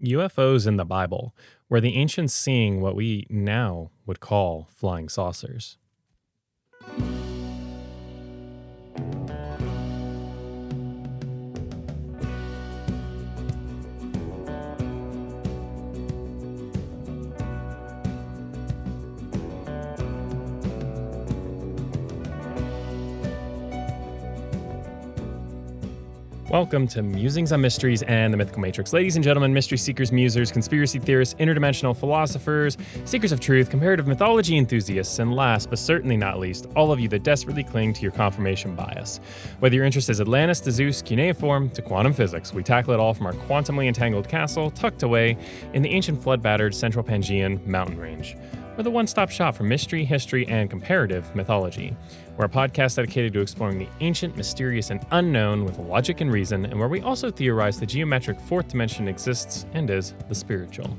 UFOs in the Bible. Were the ancients seeing what we now would call flying saucers? Welcome to Musings on Mysteries and the Mythical Matrix. Ladies and gentlemen, mystery seekers, musers, conspiracy theorists, interdimensional philosophers, seekers of truth, comparative mythology enthusiasts, and last but certainly not least, all of you that desperately cling to your confirmation bias. Whether your interest is Atlantis to Zeus, cuneiform to quantum physics, we tackle it all from our quantumly entangled castle tucked away in the ancient flood-battered central Pangaean mountain range. We're the one-stop shop for mystery, history, and comparative mythology. We're a podcast dedicated to exploring the ancient, mysterious, and unknown with logic and reason, and where we also theorize the geometric fourth dimension exists and is the spiritual.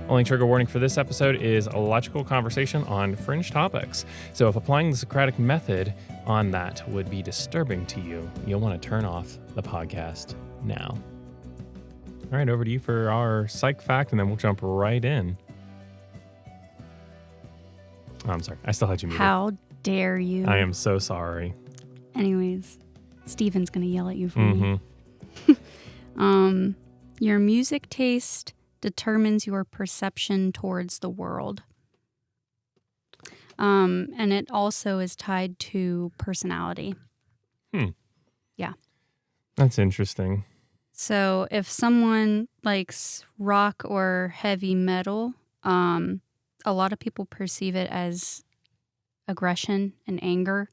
Only trigger warning for this episode is a logical conversation on fringe topics. So if applying the Socratic method on that would be disturbing to you, you'll want to turn off the podcast now. All right, over to you for our psych fact, and then we'll jump right in. Oh, I'm sorry. I still had you muted. How dare you? I am so sorry. Anyways, Steven's going to yell at you for me. Your music taste determines your perception towards the world. And it also is tied to personality. Yeah. That's interesting. So if someone likes rock or heavy metal, a lot of people perceive it as aggression and anger,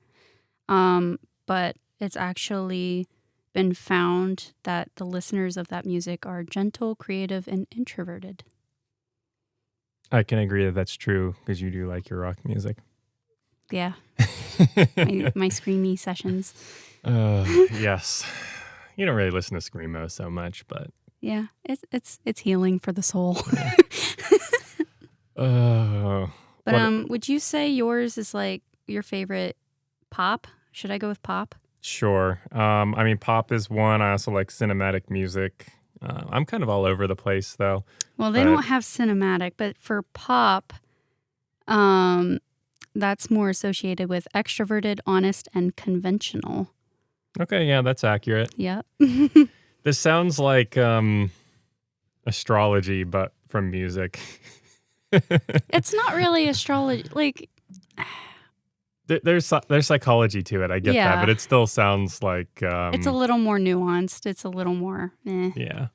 but it's actually been found that the listeners of that music are gentle, creative, and introverted. I can agree that that's true because you do like your rock music. Yeah, my screamy sessions. Yes, you don't really listen to screamo so much, but yeah, it's healing for the soul. But would you say yours is like your favorite pop? Should I go with pop? Sure. I mean, pop is one. I also like cinematic music. I'm kind of all over the place, though. Well, they don't have cinematic, but for pop, that's more associated with extroverted, honest, and conventional. Okay, yeah, that's accurate. Yep. This sounds like astrology, but from music. It's not really astrology. Like, there's psychology to it. I get that, but it still sounds like it's a little more nuanced. It's a little more. Yeah.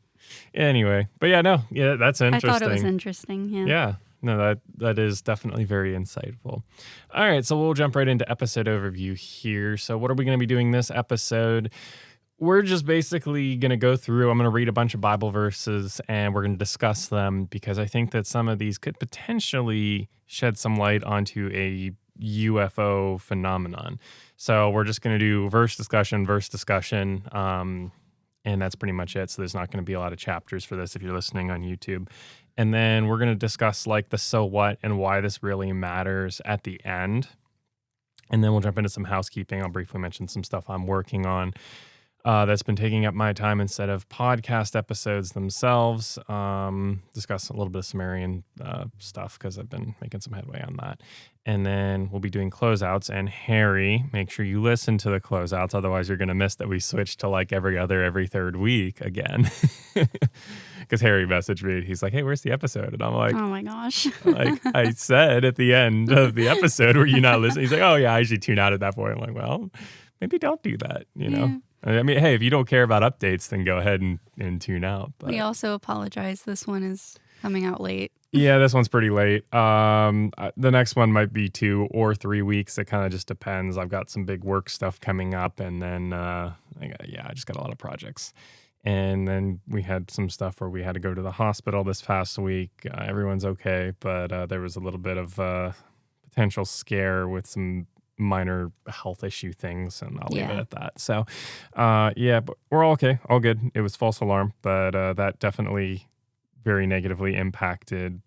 Anyway, but that's interesting. I thought it was interesting. Yeah. Yeah. No, that is definitely very insightful. All right, so we'll jump right into episode overview here. So what are we going to be doing this episode? We're just basically going to go through, I'm going to read a bunch of Bible verses and we're going to discuss them because I think that some of these could potentially shed some light onto a UFO phenomenon. So we're just going to do verse discussion, and that's pretty much it. So there's not going to be a lot of chapters for this if you're listening on YouTube. And then we're going to discuss like the so what and why this really matters at the end. And then we'll jump into some housekeeping. I'll briefly mention some stuff I'm working on. That's been taking up my time instead of podcast episodes themselves. Discuss a little bit of Sumerian stuff because I've been making some headway on that. And then we'll be doing closeouts. And Harry, make sure you listen to the closeouts. Otherwise, you're going to miss that we switched to like every third week again. Because Harry messaged me. He's like, hey, where's the episode? And I'm like, oh my gosh. Like I said at the end of the episode, were you not listening? He's like, oh yeah, I usually tune out at that point. I'm like, well, maybe don't do that, you know? I mean, hey, if you don't care about updates, then go ahead and tune out. But we also apologize. This one is coming out late. Yeah, this one's pretty late. The next one might be 2 or 3 weeks. It kind of just depends. I've got some big work stuff coming up, and then I just got a lot of projects. And then we had some stuff where we had to go to the hospital this past week. Everyone's okay, but there was a little bit of potential scare with some minor health issue things, and I'll leave it at that. So, but we're all okay, all good. It was false alarm, but that definitely very negatively impacted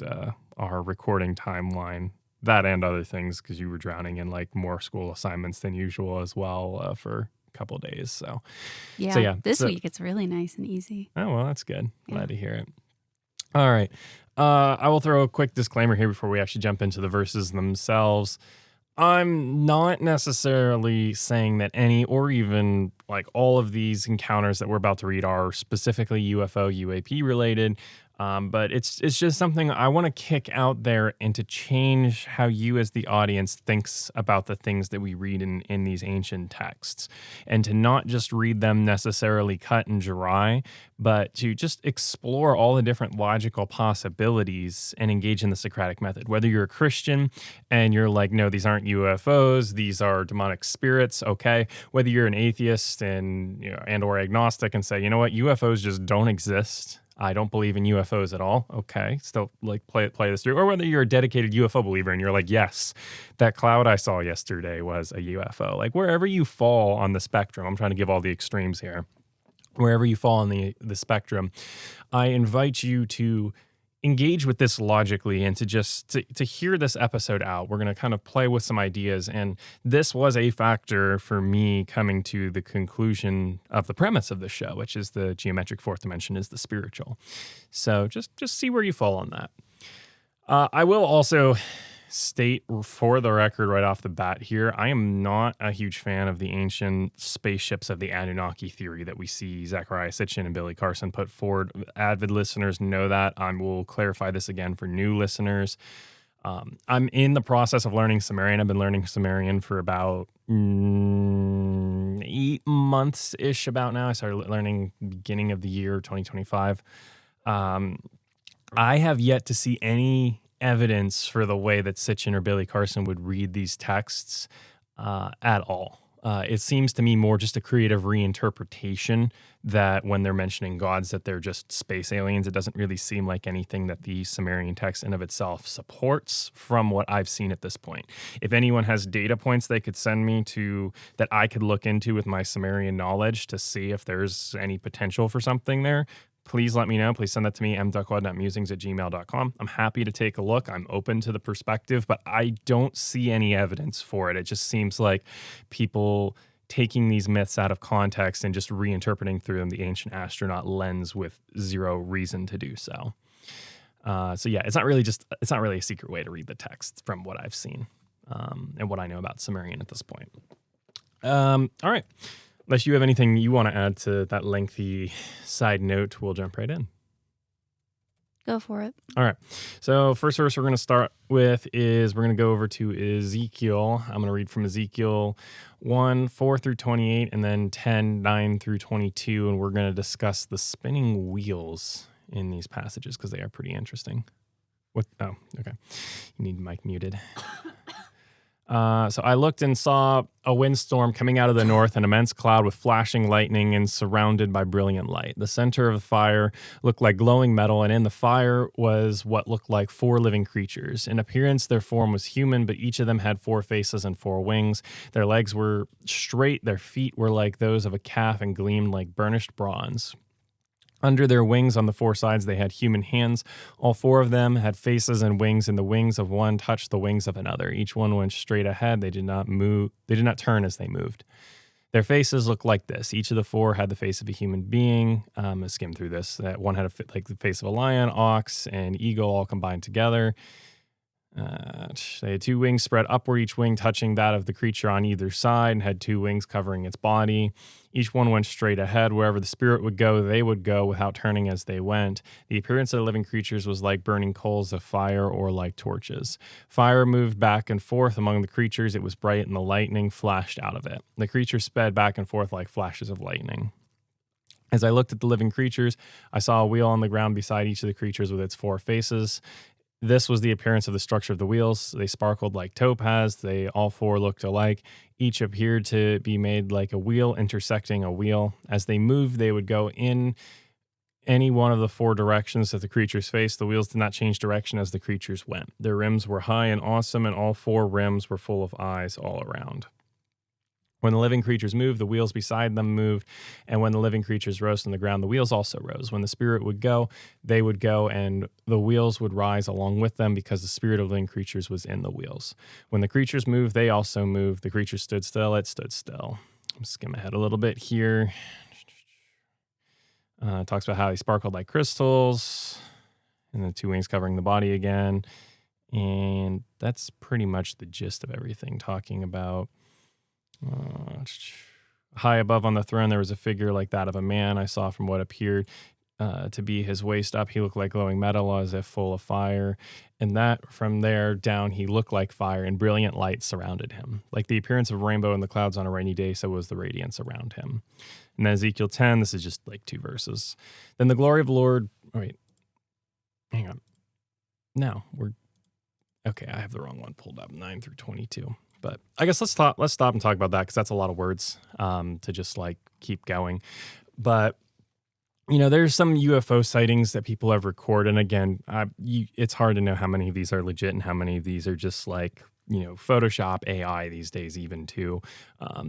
our recording timeline. That and other things, because you were drowning in like more school assignments than usual as well for a couple of days. So, this week it's really nice and easy. Oh, well, that's good. Glad to hear it. All right. I will throw a quick disclaimer here before we actually jump into the verses themselves. I'm not necessarily saying that any or even like all of these encounters that we're about to read are specifically UFO, UAP related. But it's just something I want to kick out there and to change how you as the audience thinks about the things that we read in these ancient texts, and to not just read them necessarily cut and dry, but to just explore all the different logical possibilities and engage in the Socratic method. Whether you're a Christian and you're like, no, these aren't UFOs, these are demonic spirits, okay. Whether you're an atheist and and or agnostic and say, you know what, UFOs just don't exist. I don't believe in UFOs at all. Okay, still like play this through. Or whether you're a dedicated UFO believer and you're like, yes, that cloud I saw yesterday was a UFO. Like wherever you fall on the spectrum, I'm trying to give all the extremes here. Wherever you fall on the spectrum, I invite you to engage with this logically and to just to hear this episode out. We're going to kind of play with some ideas, and this was a factor for me coming to the conclusion of the premise of the show, which is the geometric fourth dimension is the spiritual. So just see where you fall on that. I will also state for the record right off the bat here, I am not a huge fan of the ancient spaceships of the Anunnaki theory that we see Zechariah Sitchin and Billy Carson put forward. Avid listeners know that. I will clarify this again for new listeners. I'm in the process of learning Sumerian. I've been learning Sumerian for about 8 months-ish about now. I started learning beginning of the year 2025. I have yet to see any evidence for the way that Sitchin or Billy Carson would read these texts at all. It seems to me more just a creative reinterpretation that when they're mentioning gods that they're just space aliens. It doesn't really seem like anything that the Sumerian text in of itself supports from what I've seen at this point. If anyone has data points they could send me to that I could look into with my Sumerian knowledge to see if there's any potential for something there, please let me know. Please send that to me, mduckwad.musings@gmail.com. I'm happy to take a look. I'm open to the perspective, but I don't see any evidence for it. It just seems like people taking these myths out of context and just reinterpreting through them the ancient astronaut lens with zero reason to do so. So yeah, it's not really a secret way to read the text from what I've seen and what I know about Sumerian at this point. All right. Unless you have anything you want to add to that lengthy side note, we'll jump right in. Go for it. All right. So first verse we're going to start with is we're going to go over to Ezekiel. I'm going to read from Ezekiel 1, 4 through 28, and then 10, 9 through 22. And we're going to discuss the spinning wheels in these passages because they are pretty interesting. Oh, okay. You need mic muted. So I looked and saw a windstorm coming out of the north, an immense cloud with flashing lightning and surrounded by brilliant light. The center of the fire looked like glowing metal, and in the fire was what looked like 4 living creatures. In appearance, their form was human, but each of them had 4 faces and 4 wings. Their legs were straight, their feet were like those of a calf and gleamed like burnished bronze. Under their wings on the 4 sides, they had human hands. All 4 of them had faces and wings, and the wings of one touched the wings of another. Each one went straight ahead. They did not move. They did not turn as they moved. Their faces looked like this. Each of the 4 had the face of a human being. I skimmed through this. That one had like the face of a lion, ox, and eagle all combined together. They had 2 wings spread upward, each wing touching that of the creature on either side, and had 2 wings covering its body. Each one went straight ahead. Wherever the spirit would go, they would go without turning as they went. The appearance of the living creatures was like burning coals of fire or like torches. Fire moved back and forth among the creatures. It was bright, and the lightning flashed out of it. The creatures sped back and forth like flashes of lightning. As I looked at the living creatures, I saw a wheel on the ground beside each of the creatures with its 4 faces. This was the appearance of the structure of the wheels. They sparkled like topaz. They all 4 looked alike. Each appeared to be made like a wheel intersecting a wheel. As they moved, they would go in any one of the 4 directions that the creatures faced. The wheels did not change direction as the creatures went. Their rims were high and awesome, and all 4 rims were full of eyes all around. When the living creatures moved, the wheels beside them moved, and when the living creatures rose from the ground, the wheels also rose. When the spirit would go, they would go, and the wheels would rise along with them because the spirit of living creatures was in the wheels. When the creatures moved, they also moved. The creatures stood still, it stood still. I'm skim ahead a little bit here. It talks about how they sparkled like crystals. and the 2 wings covering the body again. And that's pretty much the gist of everything, talking about high above on the throne, there was a figure like that of a man I saw from what appeared to be his waist up. He looked like glowing metal as if full of fire. And that from there down, he looked like fire, and brilliant light surrounded him. Like the appearance of a rainbow in the clouds on a rainy day, so was the radiance around him. And then Ezekiel 10, this is just like 2 verses. Then the glory of the Lord, hang on. No, okay, I have the wrong one pulled up, 9 through 22. But I guess let's stop and talk about that, because that's a lot of words to just like keep going. But there's some UFO sightings that people have recorded. And again, it's hard to know how many of these are legit and how many of these are just like, Photoshop AI these days, even too.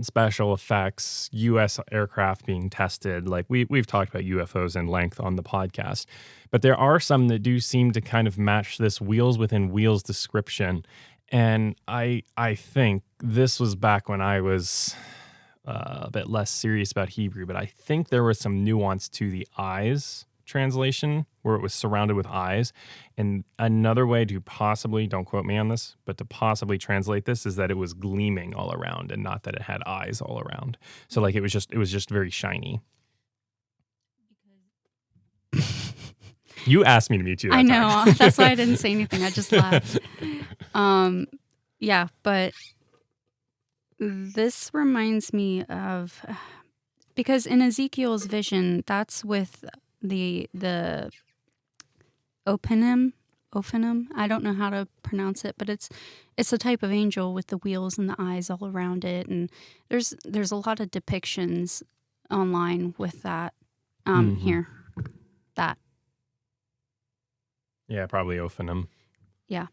Special effects, U.S. aircraft being tested. Like we've talked about UFOs in length on the podcast. But there are some that do seem to kind of match this wheels within wheels description. And I think this was back when I was a bit less serious about Hebrew, but I think there was some nuance to the eyes translation where it was surrounded with eyes. And another way to possibly, don't quote me on this, but to possibly translate this is that it was gleaming all around and not that it had eyes all around. So like it was just very shiny. You asked me to mute you that I know. time. That's why I didn't say anything. I just laughed. Yeah, but this reminds me of, because in Ezekiel's vision, that's with the Ophanim. I don't know how to pronounce it, but it's a type of angel with the wheels and the eyes all around it, and there's a lot of depictions online with that. Here, that. Yeah, probably Ophanim. Yeah.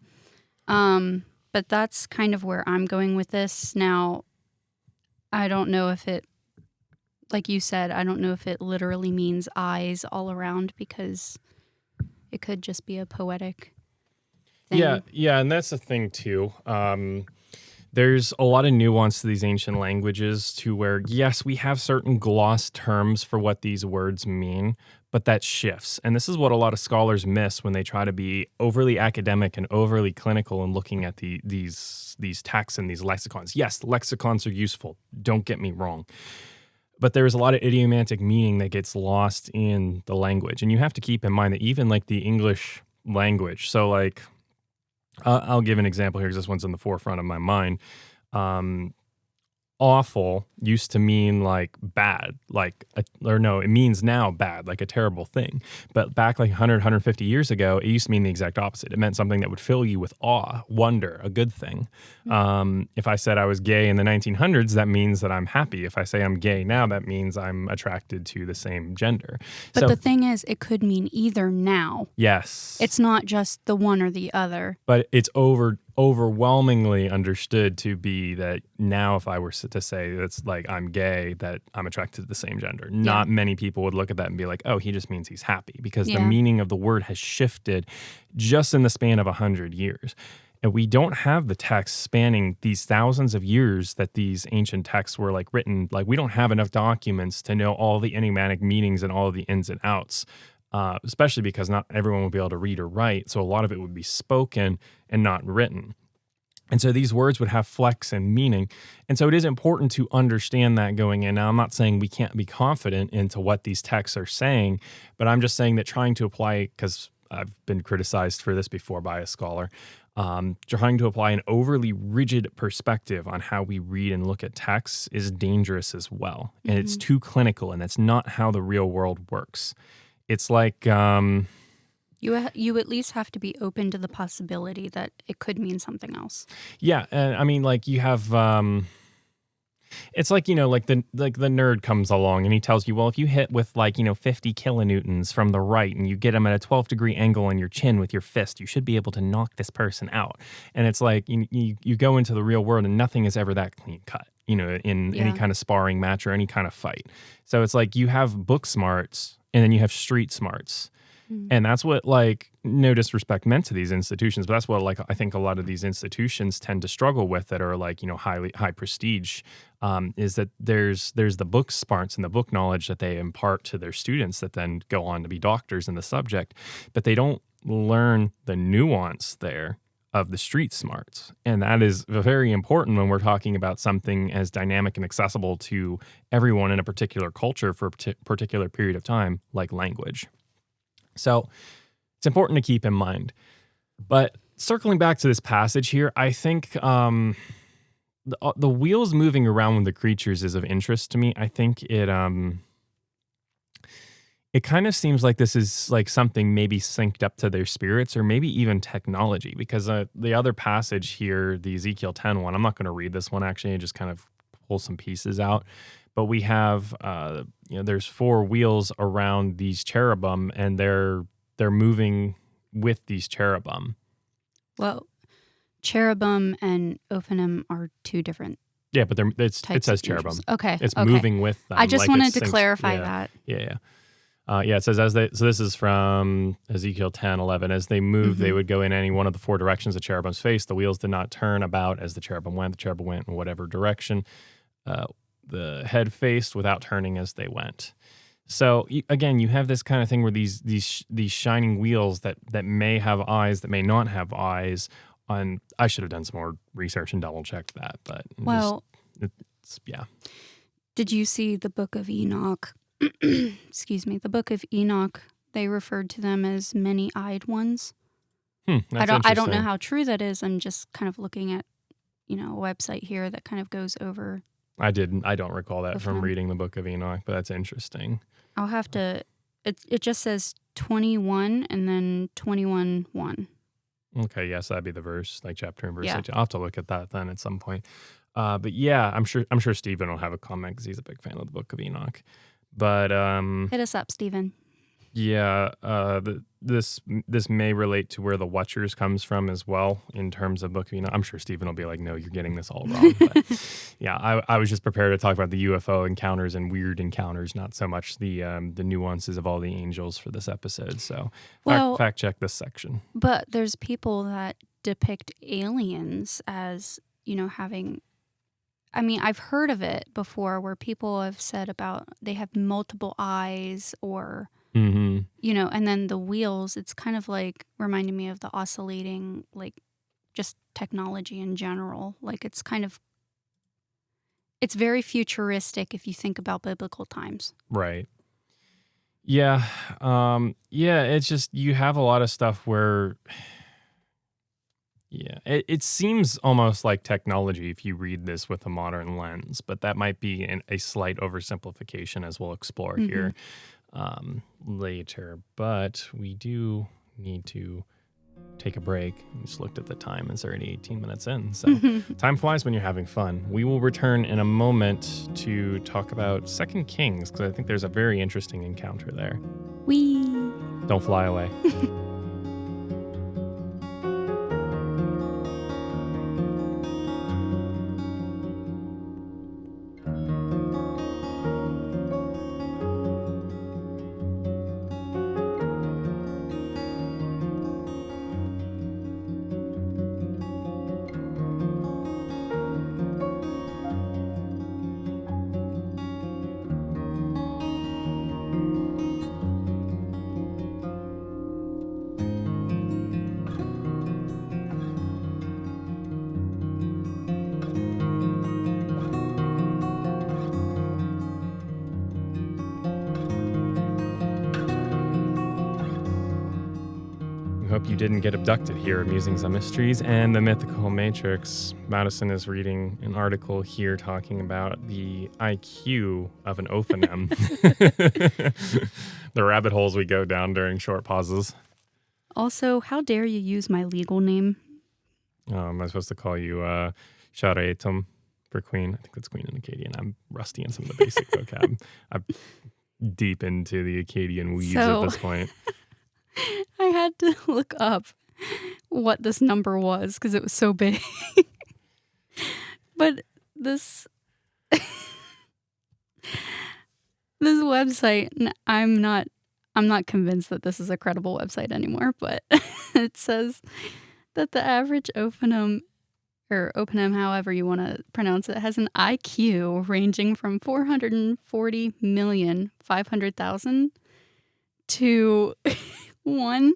But that's kind of where I'm going with this. Now, I don't know if it, like you said, I don't know if it literally means eyes all around, because it could just be a poetic thing. Yeah, and that's the thing too. There's a lot of nuance to these ancient languages to where, yes, we have certain gloss terms for what these words mean, but that shifts. And this is what a lot of scholars miss when they try to be overly academic and overly clinical in looking at these texts and these lexicons. Yes, lexicons are useful. Don't get me wrong. But there's a lot of idiomatic meaning that gets lost in the language. And you have to keep in mind that even like the English language, so like, I'll give an example here because this one's in the forefront of my mind. Awful used to mean like bad, it means now bad, like a terrible thing. But back like 100, 150 years ago, it used to mean the exact opposite. It meant something that would fill you with awe, wonder, a good thing. If I said I was gay in the 1900s, that means that I'm happy. If I say I'm gay now, that means I'm attracted to the same gender. But the thing is, it could mean either now. Yes. It's not just the one or the other. But it's overwhelmingly understood to be that now if I were to say that's like I'm gay, that I'm attracted to the same gender. Yeah. Not many people would look at that and be like, oh, he just means he's happy, because the meaning of the word has shifted just in the span of 100 years. And we don't have the text spanning these thousands of years that these ancient texts were like written. Like we don't have enough documents to know all the enigmatic meanings and all of the ins and outs. Especially because not everyone would be able to read or write. So a lot of it would be spoken and not written. And so these words would have flex and meaning. And so it is important to understand that going in. Now, I'm not saying we can't be confident into what these texts are saying, but I'm just saying that trying to apply, because I've been criticized for this before by a scholar, trying to apply an overly rigid perspective on how we read and look at texts is dangerous as well. And it's too clinical, and that's not how the real world works. It's like you at least have to be open to the possibility that it could mean something else. Yeah, and I mean, like you have, it's like like the nerd comes along and he tells you, well, if you hit with 50 kilonewtons from the right and you get them at a 12-degree angle on your chin with your fist, you should be able to knock this person out. And it's like you go into the real world and nothing is ever that clean cut. In any kind of sparring match or any kind of fight. So it's like you have book smarts and then you have street smarts. And that's what, no disrespect meant to these institutions, but that's what, I think a lot of these institutions tend to struggle with that are, high prestige, is that there's the book smarts and the book knowledge that they impart to their students that then go on to be doctors in the subject, but they don't learn the nuance there of the street smarts. And that is very important when we're talking about something as dynamic and accessible to everyone in a particular culture for a particular period of time, like language. So it's important to keep in mind. But circling back to this passage here, I think the wheels moving around with the creatures is of interest to me. I think it kind of seems like this is like something maybe synced up to their spirits or maybe even technology, because the other passage here, the Ezekiel 10 one, I'm not going to read this one actually, I just kind of pull some pieces out. But we have, there's 4 wheels around these cherubim, and they're moving with these cherubim. Well, cherubim and Ophanim are 2 different. Yeah, but it says cherubim. Angels. Okay. It's moving with them. I just like wanted to clarify that. Yeah. It says so this is from Ezekiel 10:11. As they moved, they would go in any one of the 4 directions the cherubim's face. The wheels did not turn about as the cherubim went. The cherubim went in whatever direction the head faced without turning as they went. So again, you have this kind of thing where these shining wheels that may have eyes, that may not have eyes. I should have done some more research and double checked that, but yeah. Did you see the Book of Enoch? Excuse me, the Book of Enoch. They referred to them as many-eyed ones. I don't know how true that is. I'm just kind of looking at, a website here that kind of goes over. I don't recall that from reading the Book of Enoch, but that's interesting. I'll have to. It just says 21 and then 21:1. Okay, yes, that'd be the verse, like chapter and verse. Yeah. I'll have to look at that then at some point. But yeah, I'm sure Stephen will have a comment because he's a big fan of the Book of Enoch. But hit us up, Stephen. Yeah, this may relate to where the Watchers comes from as well in terms of Book of Enoch. I'm sure Stephen will be like, no, you're getting this all wrong. But yeah, I was just prepared to talk about the UFO encounters and weird encounters, not so much the nuances of all the angels for this episode. So fact check this section. But there's people that depict aliens as, having... I mean, I've heard of it before where people have said about they have multiple eyes or, and then the wheels, it's kind of like reminding me of the oscillating, like just technology in general. Like it's very futuristic if you think about biblical times. Right. Yeah. It's just, you have a lot of stuff where... Yeah, it seems almost like technology if you read this with a modern lens, but that might be a slight oversimplification, as we'll explore here later. But we do need to take a break. We just looked at the time. It's already 18 minutes in, so time flies when you're having fun. We will return in a moment to talk about 2 Kings, because I think there's a very interesting encounter there. Don't fly away. Hope you didn't get abducted here at Musings on Mysteries and the Mythical Matrix. Madison is reading an article here talking about the IQ of an Ophanim. The rabbit holes we go down during short pauses. Also, how dare you use my legal name? Am I supposed to call you Chariots for Queen? I think that's Queen in Akkadian. I'm rusty in some of the basic vocab. I'm deep into the Akkadian weeds at this point. I had to look up what this number was because it was so big. But this website, I'm not convinced that this is a credible website anymore, but it says that the average Ophanim, or Ophanim, however you want to pronounce it, has an IQ ranging from 440,500,000 to 1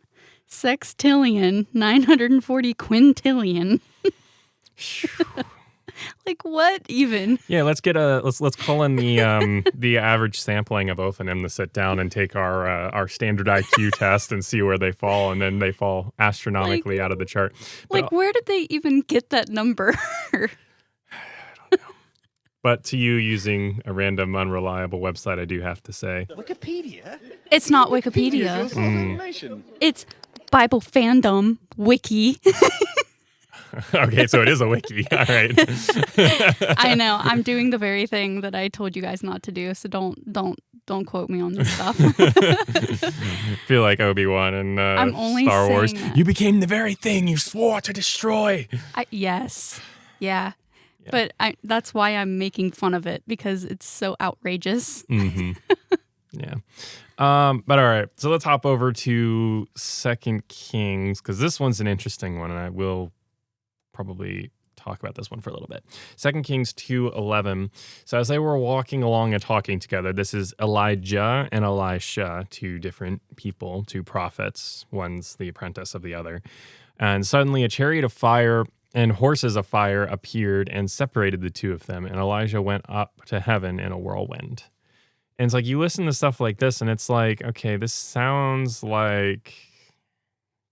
sextillion, 940 quintillion. Like what even? Yeah, let's call in the average sampling of both of them to sit down and take our standard IQ test and see where they fall, and then they fall astronomically out of the chart. But, where did they even get that number? I don't know. But to you, using a random, unreliable website, I do have to say, Wikipedia? It's not Wikipedia. It's Bible Fandom Wiki. Okay, so it is a wiki. All right. I know. I'm doing the very thing that I told you guys not to do, so don't quote me on this stuff. Feel like Obi-Wan and I'm only Star Wars. saying that. You became the very thing you swore to destroy. Yes. Yeah. But that's why I'm making fun of it, because it's so outrageous. Mm-hmm. Yeah. But all right. So let's hop over to 2 Kings, because this one's an interesting one, and I will probably talk about this one for a little bit. 2 Kings 2:11. So as they were walking along and talking together, this is Elijah and Elisha, 2 different people, 2 prophets. One's the apprentice of the other. And suddenly a chariot of fire and horses of fire appeared and separated the 2 of them. And Elijah went up to heaven in a whirlwind. And it's like, you listen to stuff like this and it's like, okay, this sounds like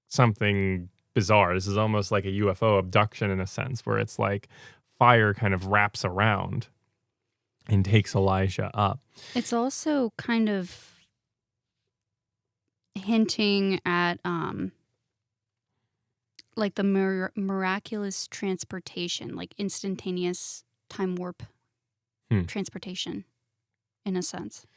something bizarre. This is almost like a UFO abduction in a sense, where it's like fire kind of wraps around and takes Elijah up. It's also kind of hinting at like the miraculous transportation, like instantaneous time warp transportation in a sense.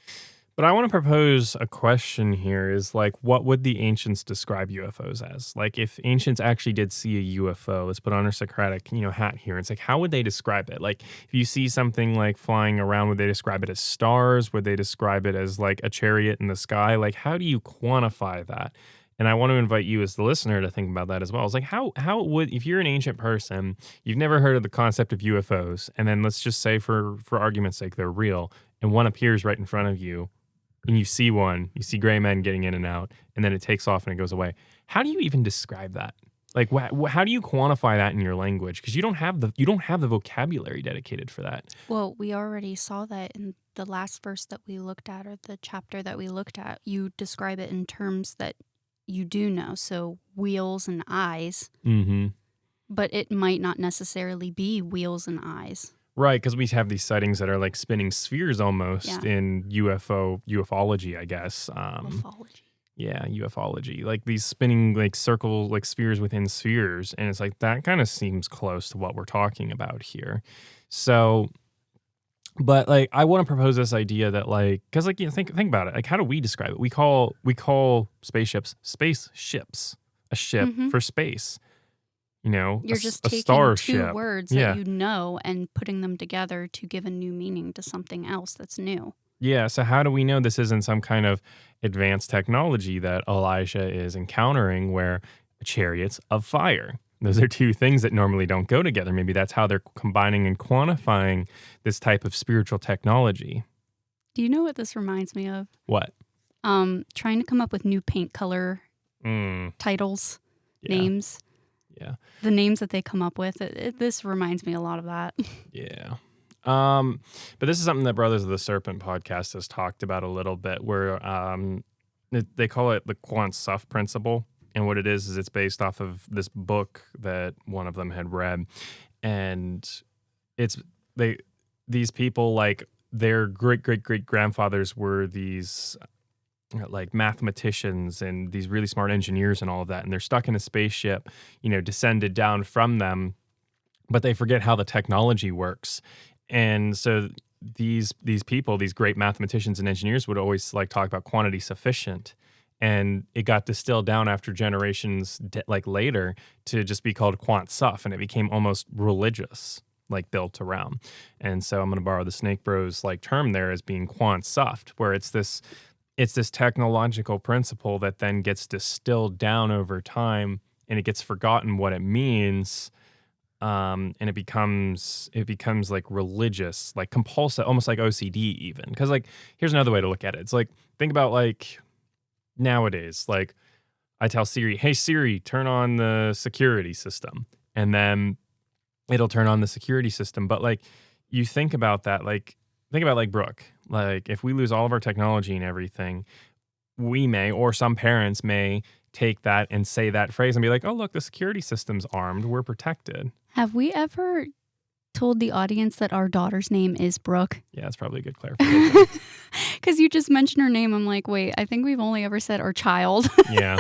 But I want to propose a question here is like, what would the ancients describe UFOs as? Like, if ancients actually did see a UFO, let's put on our Socratic, hat here. It's like, how would they describe it? Like, if you see something like flying around, would they describe it as stars? Would they describe it as like a chariot in the sky? Like, how do you quantify that? And I want to invite you as the listener to think about that as well. It's like, how would, if you're an ancient person, you've never heard of the concept of UFOs, and then let's just say for argument's sake, they're real, and one appears right in front of you, and you see one, you see gray men getting in and out, and then it takes off and it goes away. How do you even describe that? Like, how do you quantify that in your language? Because you don't have the vocabulary dedicated for that. Well, we already saw that in the last verse that we looked at, or the chapter that we looked at. You describe it in terms that you do know, so wheels and eyes. Mm-hmm. But it might not necessarily be wheels and eyes. Right, because we have these sightings that are like spinning spheres almost in ufology, I guess. Ufology. Yeah, ufology. Like these spinning like circles, like spheres within spheres. And it's like, that kind of seems close to what we're talking about here. So, but like, I want to propose this idea that like, because like, think about it. Like, how do we describe it? We call spaceships, a ship for space. You're just taking starship. 2 words that you know and putting them together to give a new meaning to something else that's new. Yeah, so how do we know this isn't some kind of advanced technology that Elijah is encountering, where chariots of fire? Those are 2 things that normally don't go together. Maybe that's how they're combining and quantifying this type of spiritual technology. Do you know what this reminds me of? What? Trying to come up with new paint color titles, names. Yeah. The names that they come up with, this reminds me a lot of that. Yeah. But this is something that Brothers of the Serpent podcast has talked about a little bit, where they call it the quant suff principle. And what it is it's based off of this book that one of them had read. And these people, like their great-great-great-grandfathers were these like mathematicians and these really smart engineers and all of that, and they're stuck in a spaceship, descended down from them, but they forget how the technology works. And so these people, these great mathematicians and engineers, would always like talk about quantity sufficient, and it got distilled down after generations like later to just be called quant suff, and it became almost religious, like built around. And so I'm going to borrow the Snake Bros like term there as being quant suffed, where it's this technological principle that then gets distilled down over time, and it gets forgotten what it means, and it becomes like religious, like compulsive, almost like OCD even. Because like, here's another way to look at it. It's like, think about like nowadays, like I tell Siri, hey Siri, turn on the security system. And then it'll turn on the security system. But like, you think about that, like, think about like Brooke. Like, if we lose all of our technology and everything, we may, or some parents may take that and say that phrase and be like, oh, look, the security system's armed. We're protected. Have we ever told the audience that our daughter's name is Brooke? Yeah, that's probably a good clarification. Because you just mentioned her name. I'm like, wait, I think we've only ever said our child. Yeah.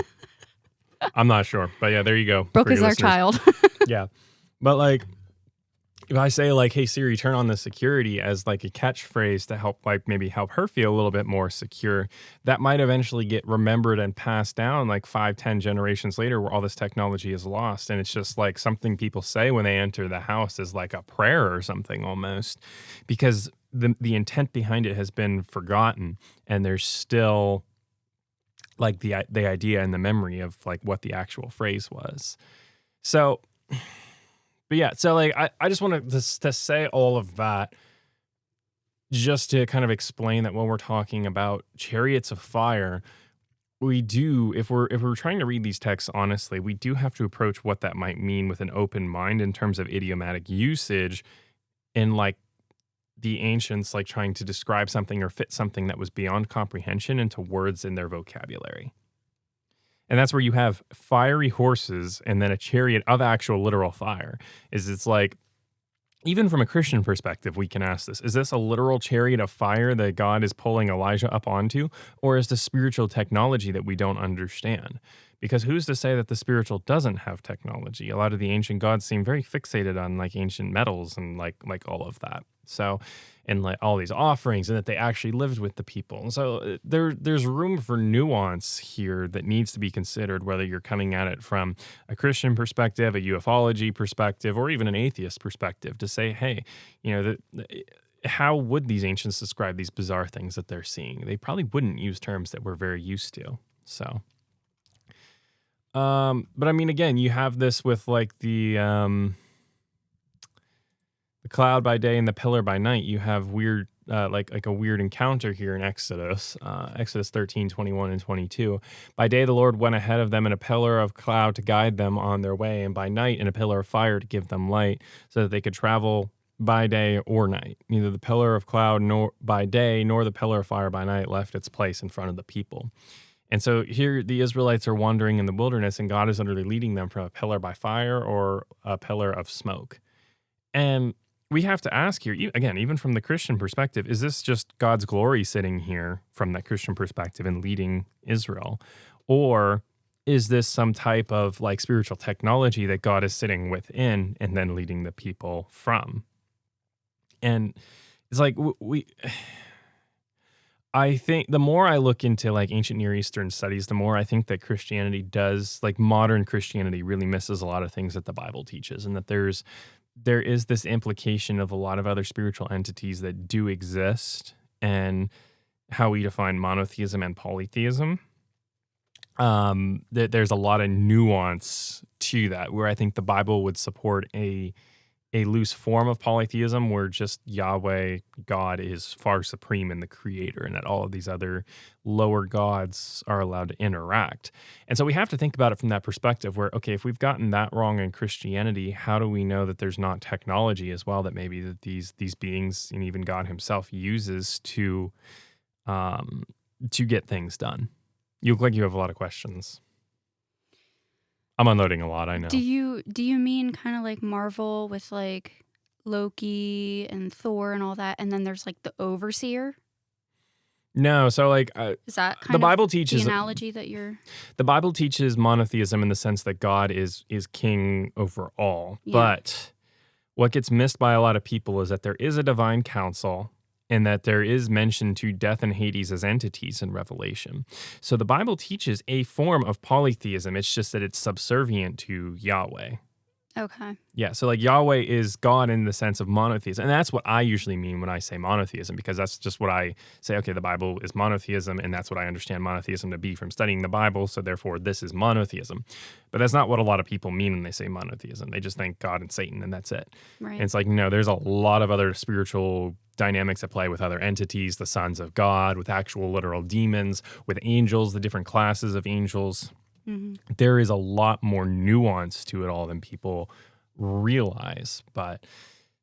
I'm not sure. But yeah, there you go. Brooke is our child. Yeah. But like, if I say like, hey Siri, turn on the security as like a catchphrase to help like maybe help her feel a little bit more secure, that might eventually get remembered and passed down like 5-10 generations later where all this technology is lost. And it's just like something people say when they enter the house is like a prayer or something almost, because the intent behind it has been forgotten, and there's still like the idea and the memory of like what the actual phrase was. So, but yeah, so like I just wanted to say all of that just to kind of explain that when we're talking about chariots of fire, we do, if we're trying to read these texts honestly, we do have to approach what that might mean with an open mind in terms of idiomatic usage, in like the ancients like trying to describe something or fit something that was beyond comprehension into words in their vocabulary. And that's where you have fiery horses and then a chariot of actual literal fire. It's like, even from a Christian perspective, we can ask this. Is this a literal chariot of fire that God is pulling Elijah up onto? Or is this spiritual technology that we don't understand? Because who's to say that the spiritual doesn't have technology? A lot of the ancient gods seem very fixated on like ancient metals and like all of that. So, and like all these offerings, and that they actually lived with the people. And so there's room for nuance here that needs to be considered, whether you're coming at it from a Christian perspective, a ufology perspective, or even an atheist perspective, to say, hey, you know, how would these ancients describe these bizarre things that they're seeing? They probably wouldn't use terms that we're very used to. So, but I mean, again, you have this with like the cloud by day and the pillar by night. You have weird, like a weird encounter here in Exodus 13, 21, and 22. By day, the Lord went ahead of them in a pillar of cloud to guide them on their way, and by night in a pillar of fire to give them light, so that they could travel by day or night. Neither the pillar of cloud nor by day nor the pillar of fire by night left its place in front of the people. And so here the Israelites are wandering in the wilderness, and God is literally leading them from a pillar by fire or a pillar of smoke. And we have to ask here, again, even from the Christian perspective, is this just God's glory sitting here from that Christian perspective and leading Israel? Or is this some type of like spiritual technology that God is sitting within and then leading the people from? And it's like I think the more I look into like ancient Near Eastern studies, the more I think that Christianity does, like modern Christianity really misses a lot of things that the Bible teaches, and that there is this implication of a lot of other spiritual entities that do exist, and how we define monotheism and polytheism. That there's a lot of nuance to that, where I think the Bible would support a loose form of polytheism where just Yahweh, God, is far supreme in the creator, and that all of these other lower gods are allowed to interact. And so we have to think about it from that perspective where, okay, if we've gotten that wrong in Christianity, how do we know that there's not technology as well that maybe that these beings and even God himself uses to get things done? You look like you have a lot of questions. I'm unloading a lot, I know. Do you mean kind of like Marvel with like Loki and Thor and all that, and then there's like the overseer? No, so like is that kind the of Bible teaches the analogy that you're? The Bible teaches monotheism in the sense that God is king over all. Yeah. But what gets missed by a lot of people is that there is a divine council, and that there is mention to death and Hades as entities in Revelation. So the Bible teaches a form of polytheism. It's just that it's subservient to Yahweh. Okay. Yeah, so like Yahweh is God in the sense of monotheism. And that's what I usually mean when I say monotheism, because that's just what I say, okay, the Bible is monotheism, and that's what I understand monotheism to be from studying the Bible, so therefore this is monotheism. But that's not what a lot of people mean when they say monotheism. They just think God and Satan, and that's it. Right. And it's like, no, there's a lot of other spiritual dynamics at play with other entities, the sons of God, with actual literal demons, with angels, the different classes of angels. Hmm. There is a lot more nuance to it all than people realize, but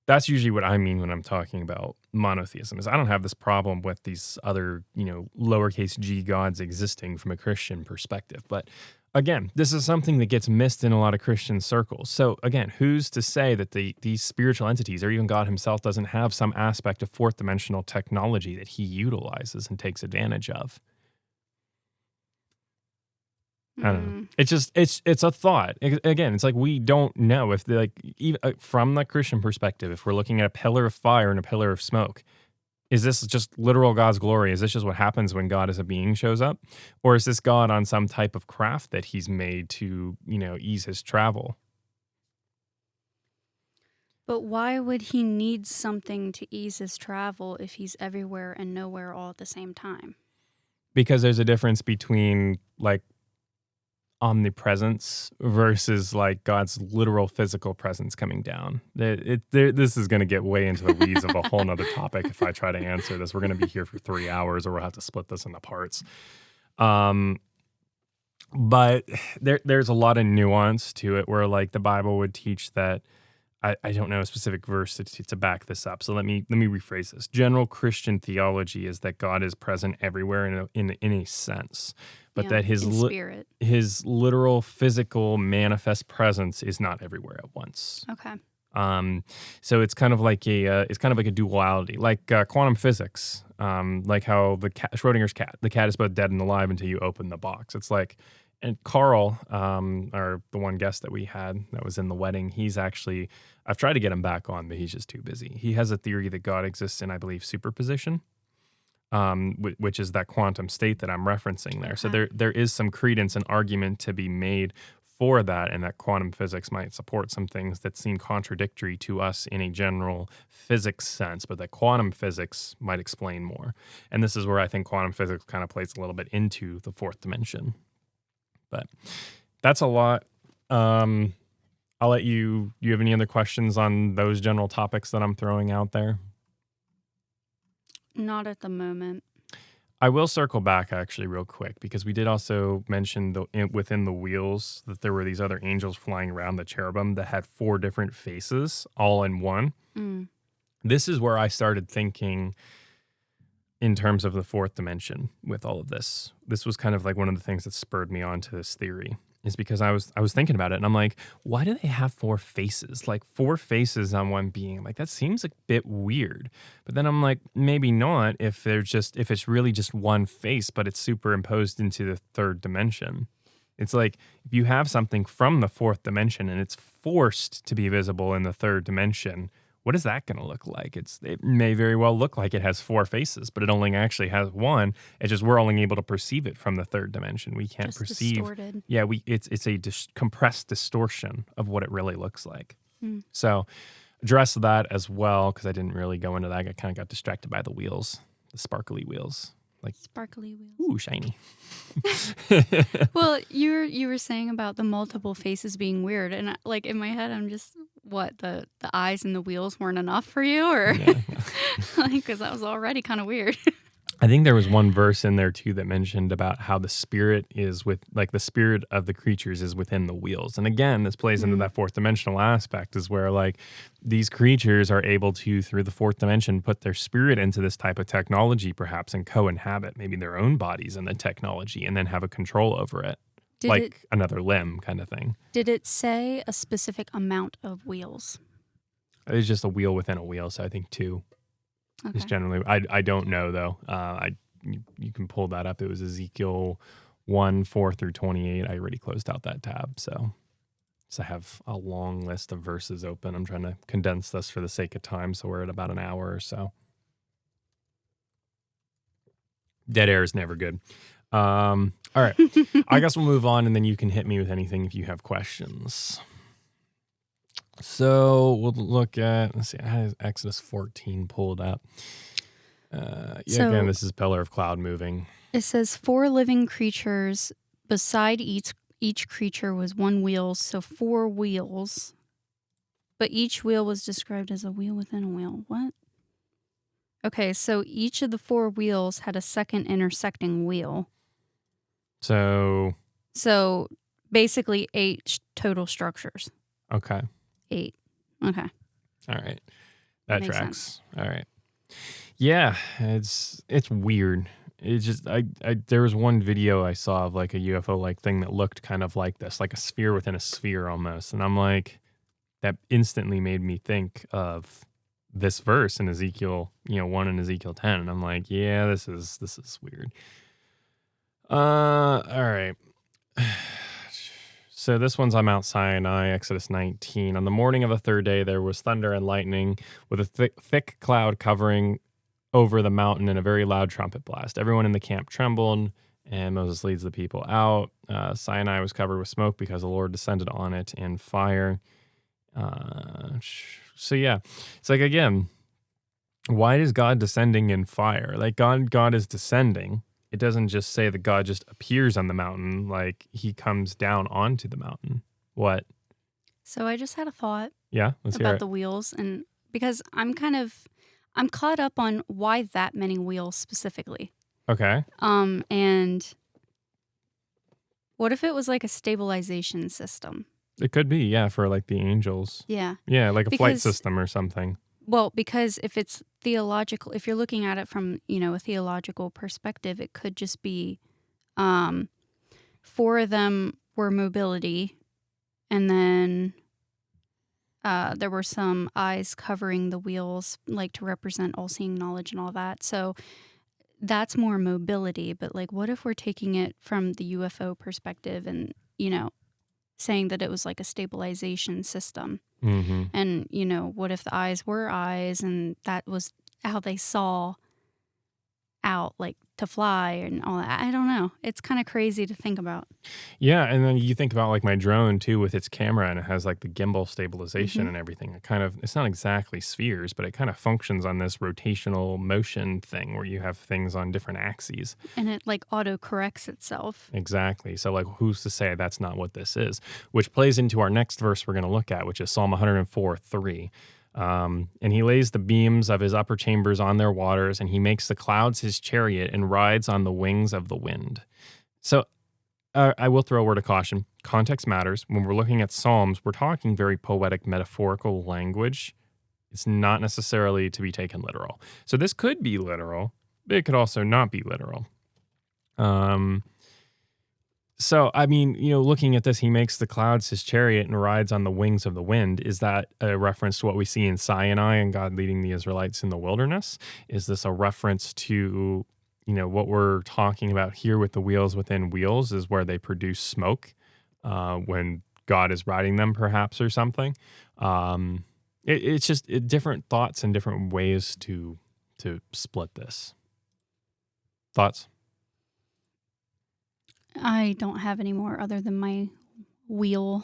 that's usually what I mean when I'm talking about monotheism. Is I don't have this problem with these other, lowercase g gods existing from a Christian perspective. But again, this is something that gets missed in a lot of Christian circles. So again, who's to say that these spiritual entities or even God himself doesn't have some aspect of fourth dimensional technology that he utilizes and takes advantage of? I don't know. It's just it's a thought. Again, it's like we don't know if even from the Christian perspective, if we're looking at a pillar of fire and a pillar of smoke, is this just literal God's glory? Is this just what happens when God as a being shows up, or is this God on some type of craft that He's made to ease His travel? But why would he need something to ease his travel if he's everywhere and nowhere all at the same time? Because there's a difference between like omnipresence versus like God's literal physical presence coming down. This is going to get way into the weeds of a whole nother topic if I try to answer this. We're going to be here for 3 hours, or we'll have to split this into parts. But there's a lot of nuance to it where like the Bible would teach that. I don't know a specific verse to back this up. So let me rephrase this. General Christian theology is that God is present everywhere in a sense, but that his spirit, his literal physical manifest presence is not everywhere at once. Okay. So it's kind of like a duality, like quantum physics. Like how Schrodinger's cat, the cat is both dead and alive until you open the box. It's like. And Carl, or the one guest that we had that was in the wedding, I've tried to get him back on, but he's just too busy. He has a theory that God exists in, I believe, superposition, which is that quantum state that I'm referencing there. So there is some credence and argument to be made for that, and that quantum physics might support some things that seem contradictory to us in a general physics sense, but that quantum physics might explain more. And this is where I think quantum physics kind of plays a little bit into the fourth dimension. But that's a lot. I'll let you have any other questions on those general topics that I'm throwing out there? Not at the moment. I will circle back actually real quick because we did also mention within the wheels that there were these other angels flying around the cherubim that had 4 different faces all in one. This is where I started thinking in terms of the fourth dimension with all of this. This was kind of like one of the things that spurred me on to this theory, is because I was thinking about it and I'm like, why do they have 4 faces? Like 4 faces on one being. I'm like, that seems a bit weird. But then I'm like, maybe not if it's really just one face, but it's superimposed into the third dimension. It's like if you have something from the fourth dimension and it's forced to be visible in the third dimension, what is that going to look like? It may very well look like it has 4 faces, but it only actually has one. It's just we're only able to perceive it from the third dimension. We can't perceive. Distorted. Yeah, it's a compressed distortion of what it really looks like. So address that as well, because I didn't really go into that. I kind of got distracted by the wheels, the sparkly wheels. Like sparkly wheels. Ooh, shiny. Well, you were saying about the multiple faces being weird, and like in my head, I'm just the eyes and the wheels weren't enough for you, or like because that was already kind of weird. I think there was one verse in there too that mentioned about how the spirit is the spirit of the creatures is within the wheels. And again, this plays into that fourth dimensional aspect, is where like these creatures are able to, through the fourth dimension, put their spirit into this type of technology perhaps and co-inhabit maybe their own bodies in the technology and then have a control over it. Another limb kind of thing. Did it say a specific amount of wheels? It's just a wheel within a wheel, so I think 2. Okay. It's generally, I don't know though. You can pull that up. It was Ezekiel 1:4-28. I already closed out that tab, so I have a long list of verses open. I'm trying to condense this for the sake of time, so we're at about an hour or so. Dead air is never good. All right, I guess we'll move on, and then you can hit me with anything if you have questions. So we'll look at, let's see, I had Exodus 14 pulled up. Again, this is pillar of cloud moving. It says 4 living creatures. Beside each creature was 1 wheel, so 4 wheels. But each wheel was described as a wheel within a wheel. What? Okay, so each of the 4 wheels had a second intersecting wheel. So So basically 8 total structures. Okay. 8. Okay. All right. That That makes tracks. sense. All right. Yeah, it's weird. It's just I there was one video I saw of like a UFO like thing that looked kind of like this, like a sphere within a sphere almost. And I'm like, that instantly made me think of this verse in Ezekiel, 1 in Ezekiel 10. And I'm like, yeah, this is weird. All right. So this one's on Mount Sinai, Exodus 19. On the morning of the third day, there was thunder and lightning with a thick cloud covering over the mountain and a very loud trumpet blast. Everyone in the camp trembled, and Moses leads the people out. Sinai was covered with smoke because the Lord descended on it in fire. So yeah, it's like, again, why is God descending in fire? Like God is descending. It doesn't just say that God just appears on the mountain, like he comes down onto the mountain. What? So I just had a thought Yeah, let's hear about it. the wheels, and because I'm caught up on why that many wheels specifically. Okay. And what if it was like a stabilization system? It could be, yeah, for like the angels. Yeah. Yeah, like a flight Because- system or something. Well, because if it's theological, if you're looking at it from, a theological perspective, it could just be 4 of them were mobility, and then there were some eyes covering the wheels, like to represent all-seeing knowledge and all that. So that's more mobility. But like, what if we're taking it from the UFO perspective and, saying that it was like a stabilization system? Mm-hmm. And, what if the eyes were eyes and that was how they saw out, like to fly and all that? I don't know. It's kind of crazy to think about. Yeah, and then you think about like my drone too with its camera, and it has like the gimbal stabilization and everything. It's not exactly spheres, but it kind of functions on this rotational motion thing where you have things on different axes. And it like auto corrects itself. Exactly. So like, who's to say that's not what this is? Which plays into our next verse we're going to look at, which is Psalm 104:3. And he lays the beams of his upper chambers on their waters, and he makes the clouds his chariot and rides on the wings of the wind. So I will throw a word of caution. Context matters. When we're looking at Psalms, we're talking very poetic, metaphorical language. It's not necessarily to be taken literal. So this could be literal, but it could also not be literal. So, I mean, looking at this, he makes the clouds his chariot and rides on the wings of the wind. Is that a reference to what we see in Sinai and God leading the Israelites in the wilderness? Is this a reference to, what we're talking about here with the wheels within wheels is where they produce smoke when God is riding them, perhaps, or something? It's just different thoughts and different ways to split this. Thoughts? I don't have any more other than my wheel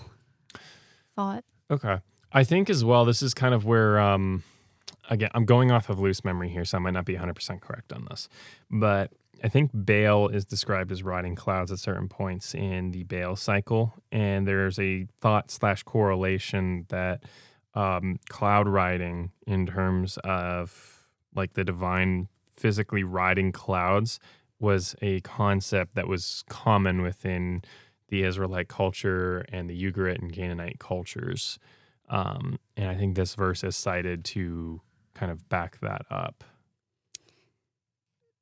thought. Okay. I think as well, this is kind of where, again, I'm going off of loose memory here, so I might not be 100% correct on this. But I think Baal is described as riding clouds at certain points in the Baal cycle. And there's a thought/correlation that cloud riding in terms of like the divine physically riding clouds was a concept that was common within the Israelite culture and the Ugarit and Canaanite cultures. And I think this verse is cited to kind of back that up.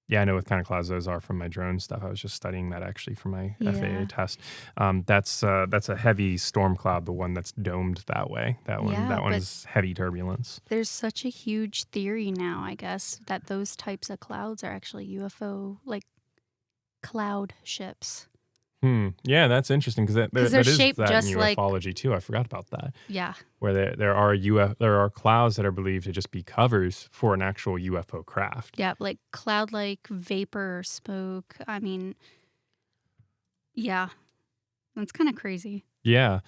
Yeah, I know what kind of clouds those are from my drone stuff. I was just studying that actually for my FAA test. That's a heavy storm cloud, the one that's domed that way. That one is heavy turbulence. There's such a huge theory now, I guess, that those types of clouds are actually UFO, like cloud ships. Yeah, that's interesting because that is shaped that just in like ufology too. I forgot about that. Yeah. Where there are clouds that are believed to just be covers for an actual UFO craft. Yeah, like cloud-like vapor or smoke. I mean, yeah, that's kind of crazy. Yeah.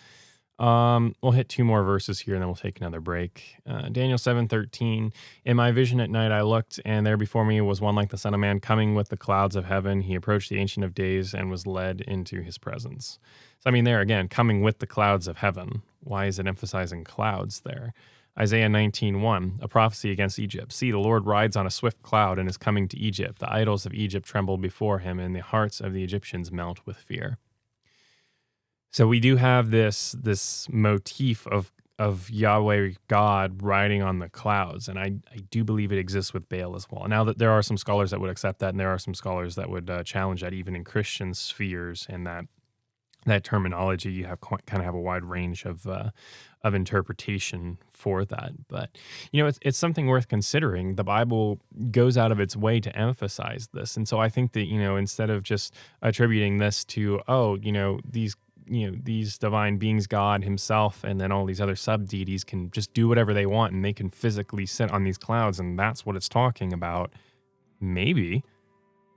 We'll hit 2 more verses here and then we'll take another break. Daniel 7:13. In my vision at night I looked, and there before me was one like the Son of Man coming with the clouds of heaven. He approached the Ancient of Days and was led into his presence. So I mean, there again, coming with the clouds of heaven. Why is it emphasizing clouds there? Isaiah 19:1, a prophecy against Egypt. See, the Lord rides on a swift cloud and is coming to Egypt. The idols of Egypt tremble before him, and the hearts of the Egyptians melt with fear. So we do have this motif of Yahweh God riding on the clouds, and I do believe it exists with Baal as well. Now that there are some scholars that would accept that, and there are some scholars that would challenge that, even in Christian spheres, and that terminology, you have kind of have a wide range of interpretation for that. But it's something worth considering. The Bible goes out of its way to emphasize this, and so I think that instead of just attributing this to these divine beings, God himself, and then all these other sub-deities can just do whatever they want, and they can physically sit on these clouds, and that's what it's talking about. Maybe,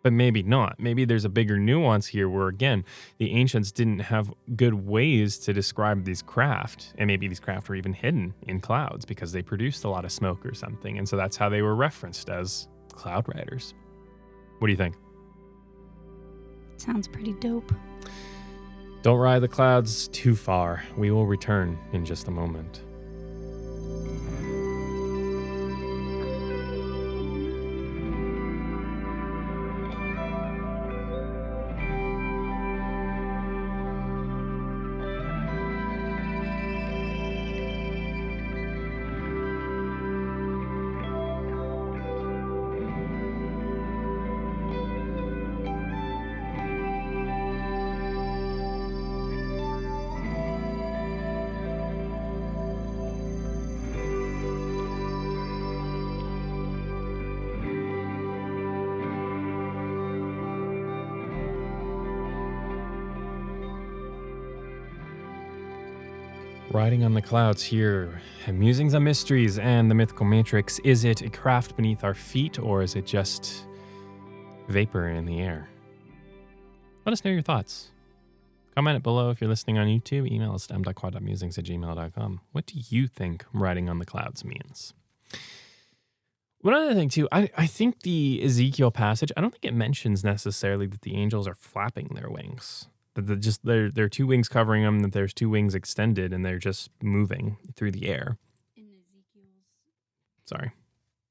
but maybe not. Maybe there's a bigger nuance here where, again, the ancients didn't have good ways to describe these craft, and maybe these craft were even hidden in clouds because they produced a lot of smoke or something, and so that's how they were referenced as cloud riders. What do you think? Sounds pretty dope. Don't ride the clouds too far. We will return in just a moment. Riding on the clouds here, musings on mysteries and the mythical matrix. Is it a craft beneath our feet, or is it just vapor in the air? Let us know your thoughts. Comment it below if you're listening on YouTube. Email us at m.quad.musings@gmail.com. What do you think riding on the clouds means? One other thing, too, I think the Ezekiel passage, I don't think it mentions necessarily that the angels are flapping their wings. That there are two wings covering them, that there's two wings extended, and they're just moving through the air. In Ezekiel's... Sorry.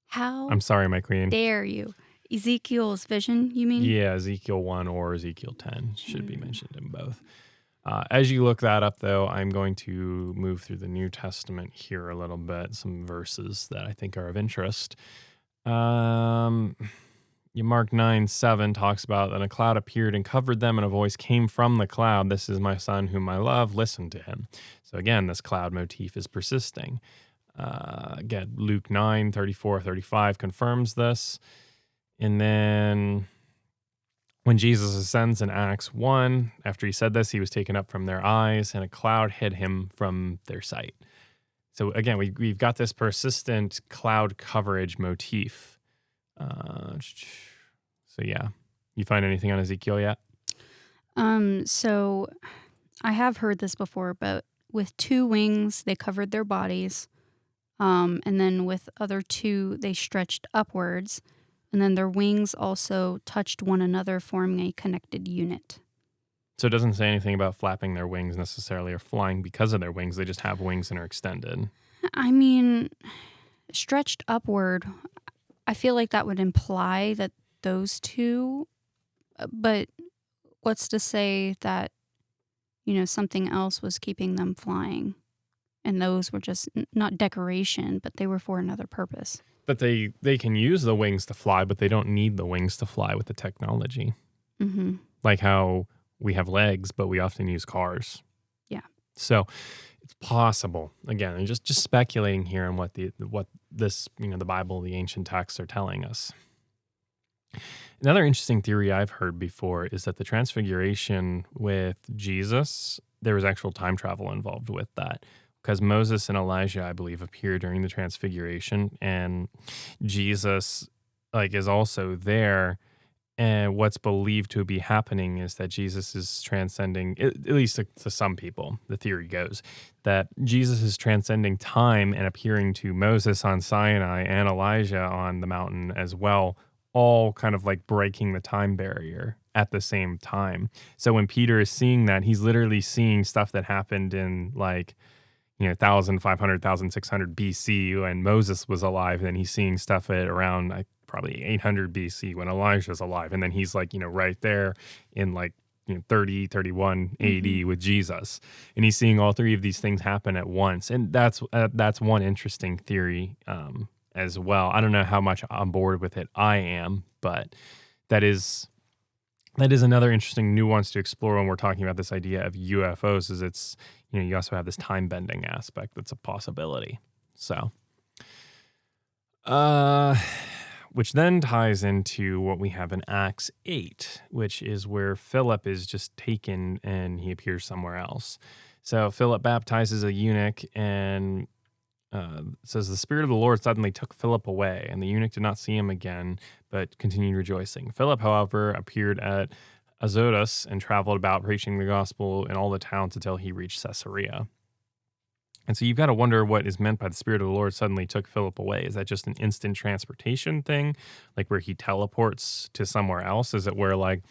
How I'm sorry, my queen. dare you? Ezekiel's vision, you mean? Yeah, Ezekiel 1 or Ezekiel 10 should be mentioned in both. As you look that up, though, I'm going to move through the New Testament here a little bit, some verses that I think are of interest. Mark 9:7 talks about that a cloud appeared and covered them, and a voice came from the cloud. This is my son whom I love. Listen to him. So again, this cloud motif is persisting. Again, Luke 9:34-35 confirms this. And then when Jesus ascends in Acts 1, after he said this, he was taken up from their eyes, and a cloud hid him from their sight. So again, we've got this persistent cloud coverage motif. So yeah, you find anything on Ezekiel yet? So I have heard this before, but with two wings, they covered their bodies. And then with other two, they stretched upwards. And then their wings also touched one another, forming a connected unit. So it doesn't say anything about flapping their wings necessarily or flying because of their wings. They just have wings and are extended. I mean, stretched upward, I feel like that would imply that those two, but what's to say that, something else was keeping them flying, and those were just not decoration, but they were for another purpose. But they can use the wings to fly, but they don't need the wings to fly with the technology. Mm-hmm. Like how we have legs, but we often use cars. Yeah. So it's possible. Again, I'm just speculating here on what this the Bible, the ancient texts are telling us. Another interesting theory I've heard before is that the Transfiguration with Jesus, there was actual time travel involved with that. Because Moses and Elijah, I believe, appear during the Transfiguration, and Jesus is also there. And what's believed to be happening is that Jesus is transcending, at least to some people, the theory goes, that Jesus is transcending time and appearing to Moses on Sinai and Elijah on the mountain as well, all kind of like breaking the time barrier at the same time. So when Peter is seeing that, he's literally seeing stuff that happened in 1,500, 1,600 BC when Moses was alive. And then he's seeing stuff at around probably 800 BC when Elijah's alive. And then he's right there in 30, 31 AD with Jesus. And he's seeing all three of these things happen at once. And that's one interesting theory as well. I don't know how much on board with it I am, but that is another interesting nuance to explore when we're talking about this idea of UFOs, is it's, you also have this time bending aspect that's a possibility. So, which then ties into what we have in Acts 8, which is where Philip is just taken and he appears somewhere else. So Philip baptizes a eunuch, and says the Spirit of the Lord suddenly took Philip away, and the eunuch did not see him again, but continued rejoicing. Philip, however, appeared at Azotus and traveled about preaching the gospel in all the towns until he reached Caesarea. And so you've got to wonder what is meant by the Spirit of the Lord suddenly took Philip away. Is that just an instant transportation thing, like where he teleports to somewhere else? Is it where like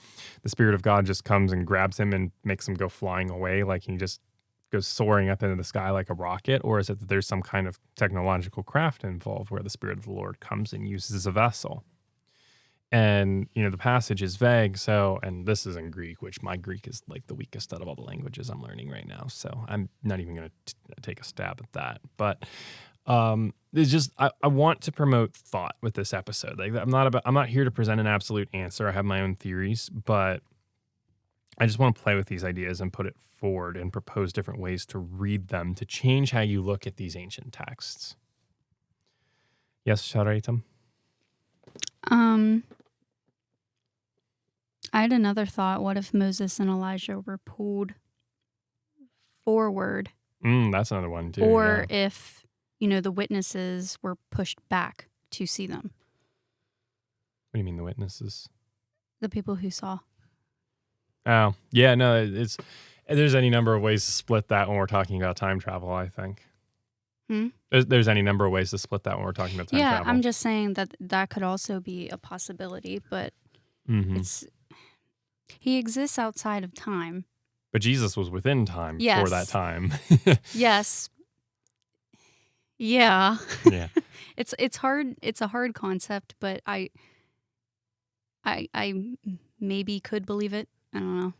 the Spirit of God just comes and grabs him and makes him go flying away, like he just goes soaring up into the sky like a rocket? Or is it that there's some kind of technological craft involved where the Spirit of the Lord comes and uses a vessel? And, the passage is vague. So, and this is in Greek, which my Greek is like the weakest out of all the languages I'm learning right now. So I'm not even going to take a stab at that. But it's just, I want to promote thought with this episode. Like I'm not here to present an absolute answer. I have my own theories, but I just want to play with these ideas and put it forward and propose different ways to read them to change how you look at these ancient texts. Yes, Chariots? I had another thought. What if Moses and Elijah were pulled forward? That's another one too. Or if, the witnesses were pushed back to see them. What do you mean the witnesses? The people who saw. Oh, yeah, no, there's any number of ways to split that when we're talking about time travel, I think. There's any number of ways to split that when we're talking about time travel. Yeah, I'm just saying that could also be a possibility, but he exists outside of time. But Jesus was within time for that time. Yes. Yeah. Yeah. It's hard. It's a hard concept, but I maybe could believe it. I don't know.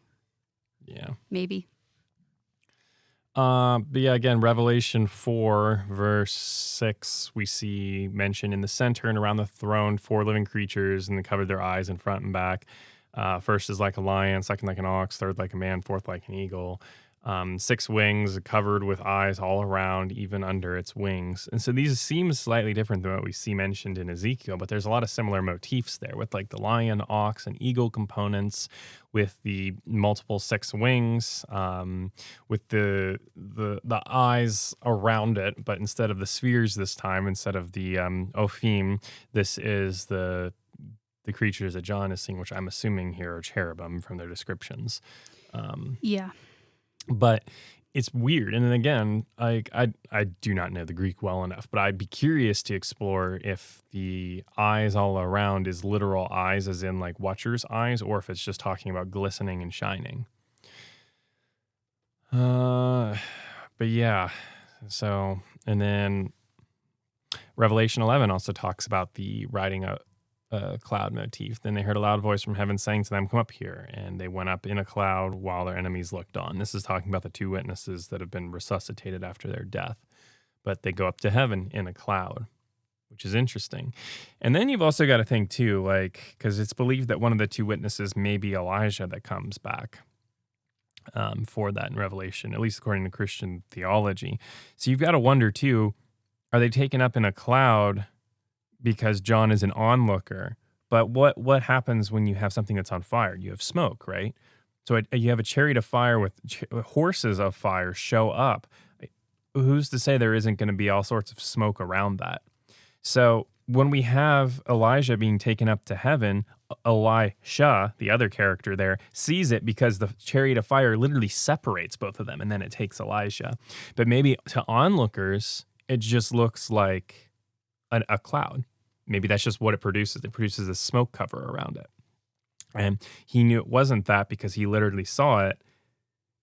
Yeah. Maybe. But yeah, again, Revelation 4, verse 6, we see mentioned in the center and around the throne 4 living creatures, and they covered their eyes in front and back. First is like a lion, second like an ox, third like a man, fourth like an eagle. 6 wings covered with eyes all around, even under its wings. And so these seem slightly different than what we see mentioned in Ezekiel, but there's a lot of similar motifs there with like the lion, ox, and eagle components, with the multiple 6 wings, with the eyes around it, but instead of the spheres this time, instead of the ophim, this is the creatures that John is seeing, which I'm assuming here are cherubim from their descriptions. Yeah. But it's weird. And then again, I do not know the Greek well enough, but I'd be curious to explore if the eyes all around is literal eyes, as in like Watcher's eyes, or if it's just talking about glistening and shining. But yeah. So, and then Revelation 11 also talks about the riding a cloud motif. Then they heard a loud voice from heaven saying to them, "Come up here." And they went up in a cloud while their enemies looked on. This is talking about the 2 witnesses that have been resuscitated after their death. But they go up to heaven in a cloud, which is interesting. And then you've also got to think too, like, because it's believed that one of the 2 witnesses may be Elijah that comes back for that in Revelation, at least according to Christian theology. So you've got to wonder too, are they taken up in a cloud because John is an onlooker? But what happens when you have something that's on fire? You have smoke, right? So you have a chariot of fire with horses of fire show up. Who's to say there isn't going to be all sorts of smoke around that? So when we have Elijah being taken up to heaven, Elisha, the other character there, sees it because the chariot of fire literally separates both of them, and then it takes Elijah. But maybe to onlookers, it just looks like a cloud. Maybe that's just what it produces. It produces a smoke cover around it. And he knew it wasn't that because he literally saw it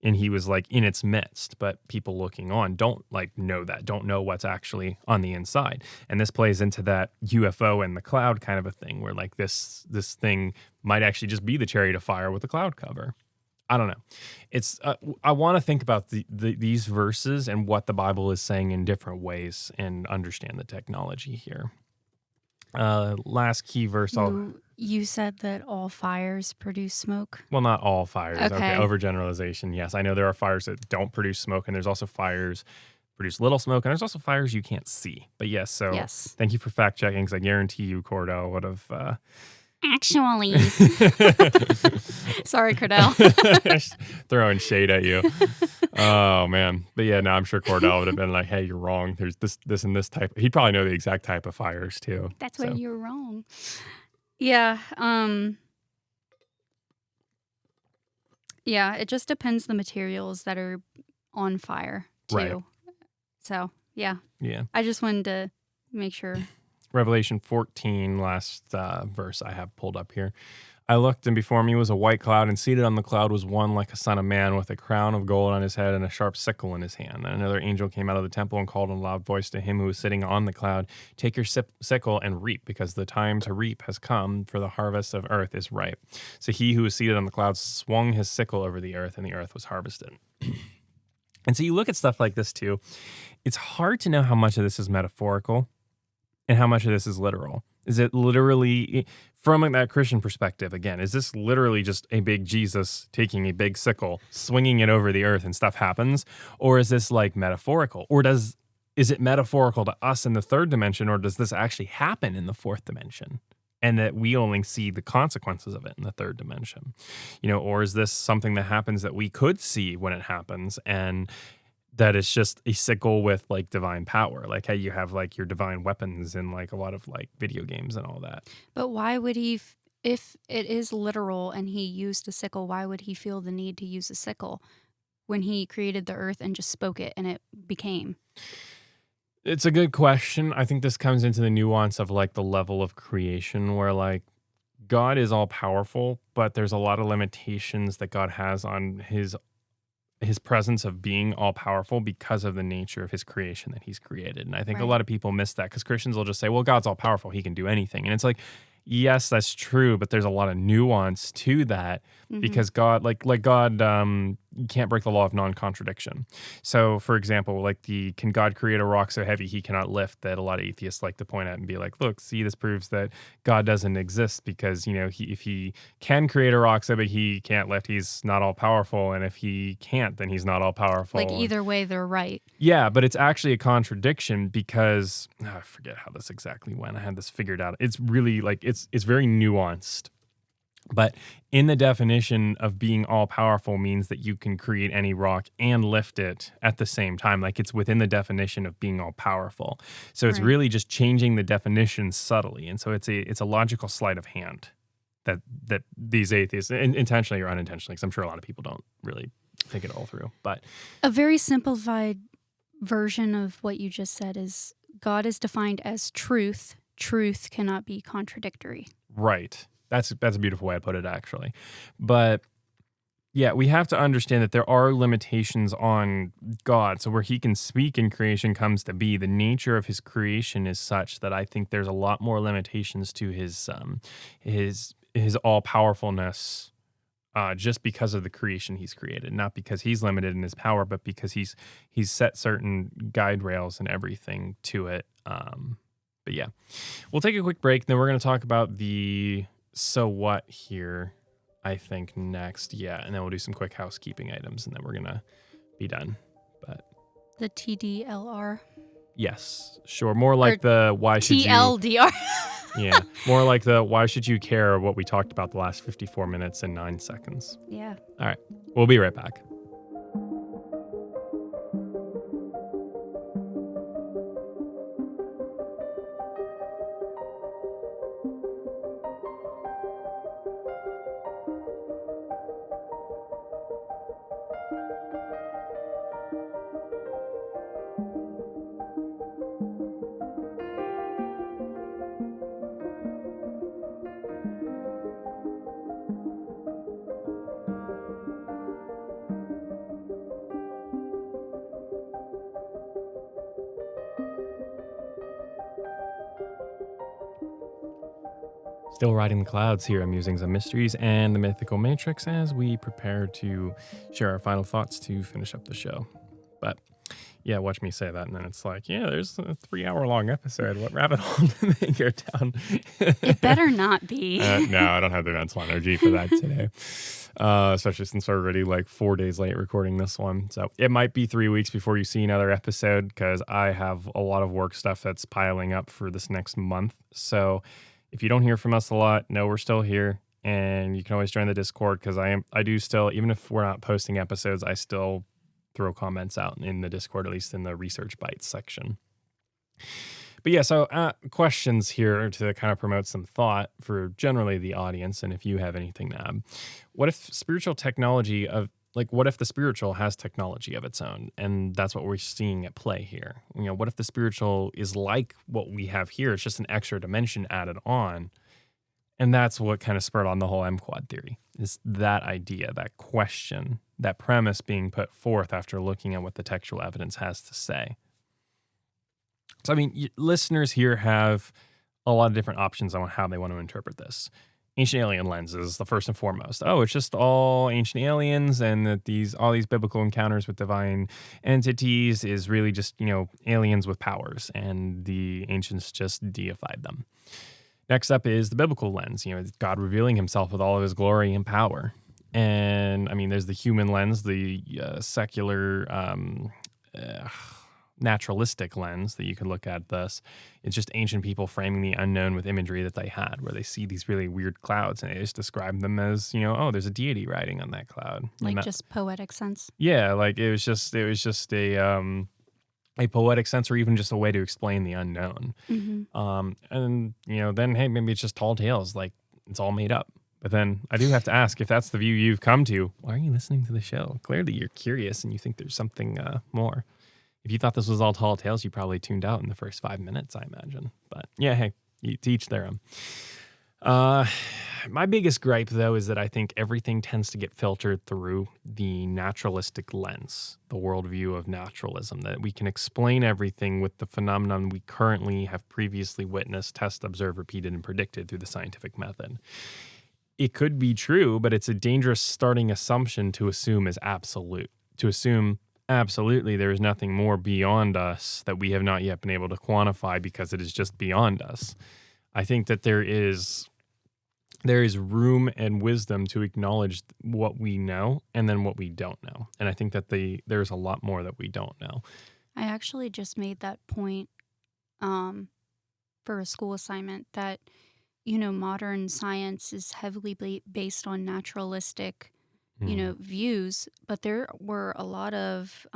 and he was like in its midst. But people looking on don't like know that, don't know what's actually on the inside. And this plays into that UFO and the cloud kind of a thing where like this thing might actually just be the chariot of fire with a cloud cover. I don't know. It's I want to think about these verses and what the Bible is saying in different ways and understand the technology here. Last key verse. You said that all fires produce smoke? Well, not all fires. Okay. Overgeneralization. Yes, I know there are fires that don't produce smoke, and there's also fires produce little smoke, and there's also fires you can't see. But yes, so Yes. thank you for fact checking, because I guarantee you Cordell would have... Actually. Sorry, Cordell. Throwing shade at you. Oh, man. But yeah, no, I'm sure Cordell would have been like, hey, you're wrong. There's this, and this type. He'd probably know the exact type of fires, too. That's where you're wrong. Yeah. Yeah, it just depends the materials that are on fire, too. Right. So, yeah. Yeah. I just wanted to make sure. Revelation 14, last verse I have pulled up here. I looked, and before me was a white cloud, and seated on the cloud was one like a son of man, with a crown of gold on his head and a sharp sickle in his hand. And another angel came out of the temple and called in a loud voice to him who was sitting on the cloud, take your sickle and reap, because the time to reap has come, for the harvest of earth is ripe. So he who was seated on the cloud swung his sickle over the earth, and the earth was harvested. And so you look at stuff like this too. It's hard to know how much of this is metaphorical and how much of this is literal. Is it literally, from that Christian perspective, again, is this literally just a big Jesus taking a big sickle, swinging it over the earth and stuff happens? Or is this like metaphorical? Or is it metaphorical to us in the third dimension, or does this actually happen in the fourth dimension? And that we only see the consequences of it in the third dimension? Or is this something that happens that we could see when it happens, and that it's just a sickle with like divine power, like how you have like your divine weapons in like a lot of like video games and all that? But why would he, if it is literal and he used a sickle, why would he feel the need to use a sickle when he created the earth and just spoke it and it became? It's a good question. I think this comes into the nuance of like the level of creation, where like God is all powerful, but there's a lot of limitations that God has on his presence of being all powerful because of the nature of his creation that he's created. And I think a lot of people miss that, because Christians will just say, well, God's all powerful, he can do anything. And it's like, yes, that's true, but there's a lot of nuance to that, because God, like God, you can't break the law of non-contradiction. So, for example, can God create a rock so heavy he cannot lift, that a lot of atheists like to point at and be like, look, see, this proves that God doesn't exist, because, if he can create a rock so big he can't lift, he's not all powerful. And if he can't, then he's not all powerful. Like either way, they're right. Yeah, but it's actually a contradiction, because I forget how this exactly went. I had this figured out. It's really like, it's very nuanced. But in the definition of being all powerful means that you can create any rock and lift it at the same time. Like, it's within the definition of being all powerful. So it's really just changing the definition subtly. And so it's a logical sleight of hand that these atheists, intentionally or unintentionally, because I'm sure a lot of people don't really think it all through. But a very simplified version of what you just said is God is defined as truth. Truth cannot be contradictory. Right. That's a beautiful way to put it, actually. But yeah, we have to understand that there are limitations on God. So where he can speak and creation comes to be, the nature of his creation is such that I think there's a lot more limitations to his all-powerfulness, just because of the creation he's created. Not because he's limited in his power, but because he's set certain guide rails and everything to it. But yeah, we'll take a quick break. Then we're going to talk about the so what here, I think, next. Yeah, and then we'll do some quick housekeeping items, and then we're going to be done. But the TDLR. Yes, sure. More like the why should you... TLDR. Yeah, more like the why should you care what we talked about the last 54 minutes and 9 seconds. Yeah. All right, we'll be right back. Still riding the clouds here on Musings and Mysteries and the Mythical Matrix as we prepare to share our final thoughts to finish up the show. But yeah, watch me say that, and then it's like, yeah, there's a 3-hour-long episode. What rabbit hole did they go down? It better not be. No, I don't have the mental energy for that today. Especially since we're already like 4 days late recording this one. So it might be 3 weeks before you see another episode because I have a lot of work stuff that's piling up for this next month. So if you don't hear from us a lot, know we're still here. And you can always join the Discord because I do still, even if we're not posting episodes, I still throw comments out in the Discord, at least in the Research Bites section. But yeah, so questions here to kind of promote some thought for generally the audience, and if you have anything to add. What if spiritual technology what if the spiritual has technology of its own? And that's what we're seeing at play here. You know, what if the spiritual is like what we have here? It's just an extra dimension added on. And that's what kind of spurred on the whole M-Quad theory, is that idea, that question, that premise being put forth after looking at what the textual evidence has to say. So, I mean, listeners here have a lot of different options on how they want to interpret this. Ancient alien lenses, the first and foremost. Oh, it's just all ancient aliens, and that all these biblical encounters with divine entities is really just, aliens with powers, and the ancients just deified them. Next up is the biblical lens, God revealing himself with all of his glory and power. And I mean, there's the human lens, the secular, naturalistic lens that you can look at this. It's just ancient people framing the unknown with imagery that they had, where they see these really weird clouds and they just describe them as, there's a deity riding on that cloud. Like just poetic sense. Yeah, like it was just a poetic sense, or even just a way to explain the unknown. Mm-hmm. And then, hey, maybe it's just tall tales, like it's all made up. But then I do have to ask, if that's the view you've come to, why are you listening to the show? Clearly you're curious and you think there's something more. If you thought this was all tall tales, you probably tuned out in the first 5 minutes, I imagine. But yeah, hey, to each their own. My biggest gripe, though, is that I think everything tends to get filtered through the naturalistic lens, the worldview of naturalism, that we can explain everything with the phenomenon we currently have previously witnessed, test, observed, repeated, and predicted through the scientific method. It could be true, but it's a dangerous starting assumption to assume is absolute, to assume absolutely there is nothing more beyond us that we have not yet been able to quantify because it is just beyond us. I think that there is room and wisdom to acknowledge what we know and then what we don't know. And I think that there's a lot more that we don't know. I actually just made that point for a school assignment that, modern science is heavily based on naturalistic views, but there were a lot of,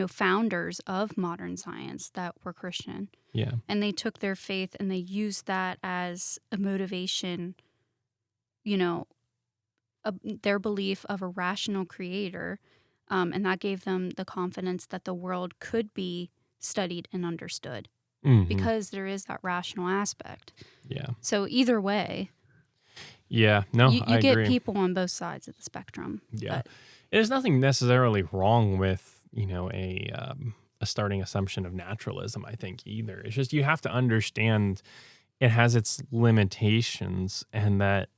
founders of modern science that were Christian. Yeah. And they took their faith and they used that as a motivation, their belief of a rational creator. And that gave them the confidence that the world could be studied and understood because there is that rational aspect. Yeah. So either way. Yeah, no, I agree. get people on both sides of the spectrum. Yeah, there's nothing necessarily wrong with a starting assumption of naturalism, I think, either. It's just you have to understand it has its limitations, and that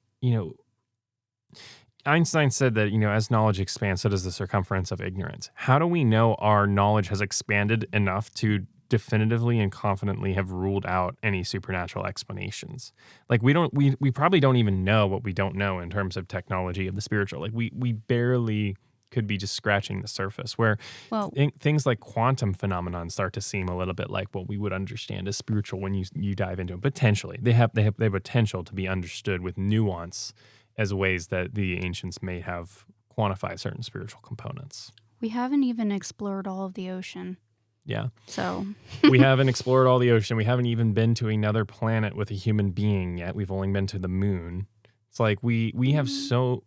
Einstein said that as knowledge expands, so does the circumference of ignorance. How do we know our knowledge has expanded enough to definitively and confidently have ruled out any supernatural explanations? Like we probably don't even know what we don't know in terms of technology of the spiritual. Like we barely could be just scratching the surface, where things like quantum phenomenon start to seem a little bit like what we would understand as spiritual when you dive into them. Potentially they have potential to be understood with nuance as ways that the ancients may have quantified certain spiritual components. We haven't even explored all of the ocean. Yeah. So we haven't explored all the ocean. We haven't even been to another planet with a human being yet. We've only been to the moon. It's like we have so...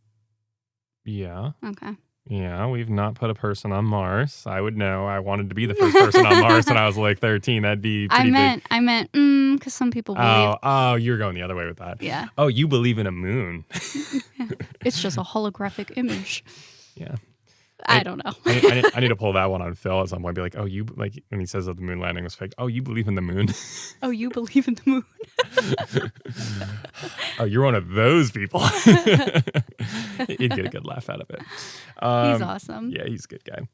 Yeah. Okay. Yeah, we've not put a person on Mars. I would know. I wanted to be the first person on Mars when I was like 13. That'd be pretty big. I meant, because some people believe. Oh, you're going the other way with that. Yeah. Oh, you believe in a moon. It's just a holographic image. Yeah. I don't know. I need to pull that one on Phil at some point. Be like, oh, you like when he says that the moon landing was fake. Oh, you believe in the moon? Oh, you believe in the moon? Oh, you're one of those people. He'd get a good laugh out of it. He's awesome. Yeah, he's a good guy.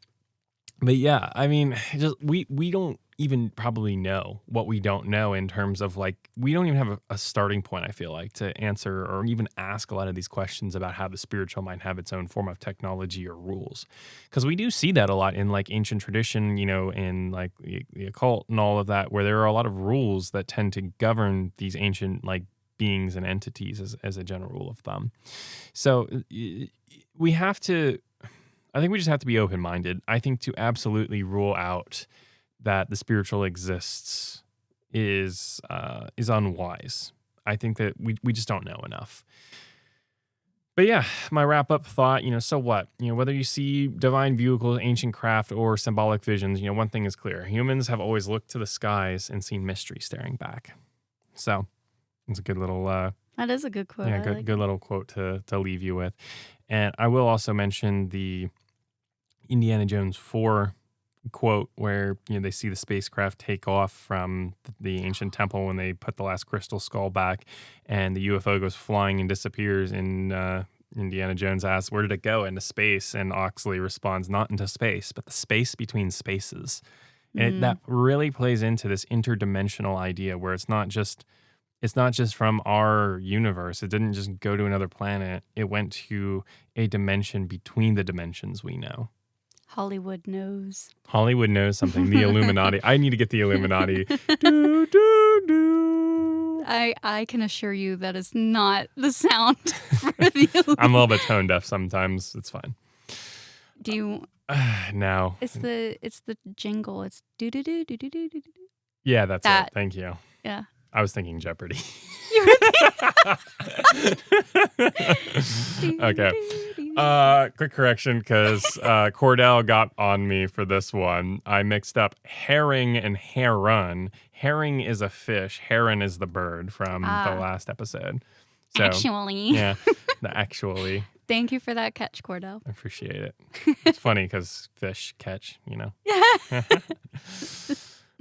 But yeah, I mean, just we don't even probably know what we don't know in terms of like, we don't even have a starting point, I feel like, to answer or even ask a lot of these questions about how the spiritual might have its own form of technology or rules. Because we do see that a lot in like ancient tradition, you know, in like the occult and all of that, where there are a lot of rules that tend to govern these ancient like beings and entities as a general rule of thumb. So we have to, I think we just have to be open-minded. I think to absolutely rule out that the spiritual exists is unwise. I think that we just don't know enough. But yeah, my wrap-up thought, you know, so what? You know, whether you see divine vehicles, ancient craft, or symbolic visions, you know, one thing is clear. Humans have always looked to the skies and seen mystery staring back. So it's a good little... that is a good quote. Yeah, good little quote to leave you with. And I will also mention the Indiana Jones 4 quote where, you know, they see the spacecraft take off from the ancient temple when they put the last crystal skull back, and the UFO goes flying and disappears, and Indiana Jones asks, where did it go? Into space. And Oxley responds, not into space, but the space between spaces. And that really plays into this interdimensional idea where it's not just from our universe. It didn't just go to another planet. It went to a dimension between the dimensions we know. Hollywood knows. Hollywood knows something. The Illuminati. I need to get the Illuminati. Do, do, do. I can assure you that is not the sound for the Illuminati. I'm a little bit tone deaf sometimes. It's fine. Do you... No. It's the jingle. It's do-do-do-do-do-do-do. Yeah, that's it. Thank you. Yeah. I was thinking Jeopardy. Okay. Quick correction, because Cordell got on me for this one. I mixed up herring and heron. Herring is a fish. Heron is the bird from the last episode. So, actually. Yeah, the actually. Thank you for that catch, Cordell. I appreciate it. It's funny because fish catch, you know.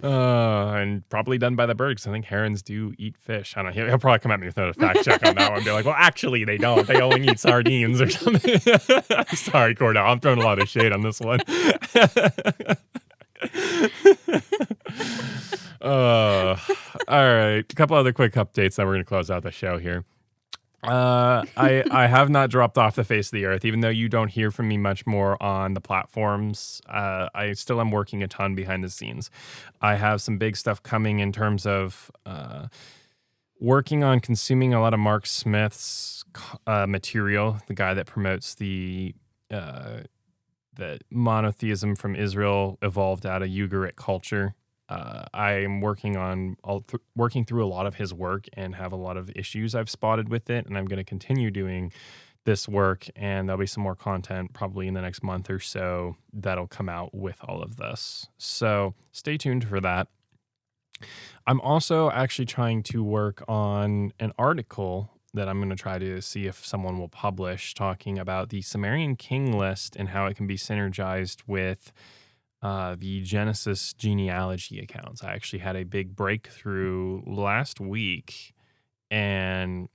And probably done by the bird, because I think herons do eat fish. I don't know. He'll probably come at me with a fact check on that one and be like, well, actually, they don't. They only eat sardines or something. Sorry, Cordell. I'm throwing a lot of shade on this one. All right. A couple other quick updates, then we're going to close out the show here. I have not dropped off the face of the earth, even though you don't hear from me much more on the platforms. I still am working a ton behind the scenes. I have some big stuff coming in terms of working on consuming a lot of Mark Smith's material, the guy that promotes the monotheism from Israel evolved out of Ugaritic culture. I'm working through a lot of his work and have a lot of issues I've spotted with it, and I'm going to continue doing this work, and there'll be some more content probably in the next month or so that'll come out with all of this. So stay tuned for that. I'm also actually trying to work on an article that I'm going to try to see if someone will publish, talking about the Sumerian king list and how it can be synergized with the Genesis genealogy accounts. I actually had a big breakthrough last week, and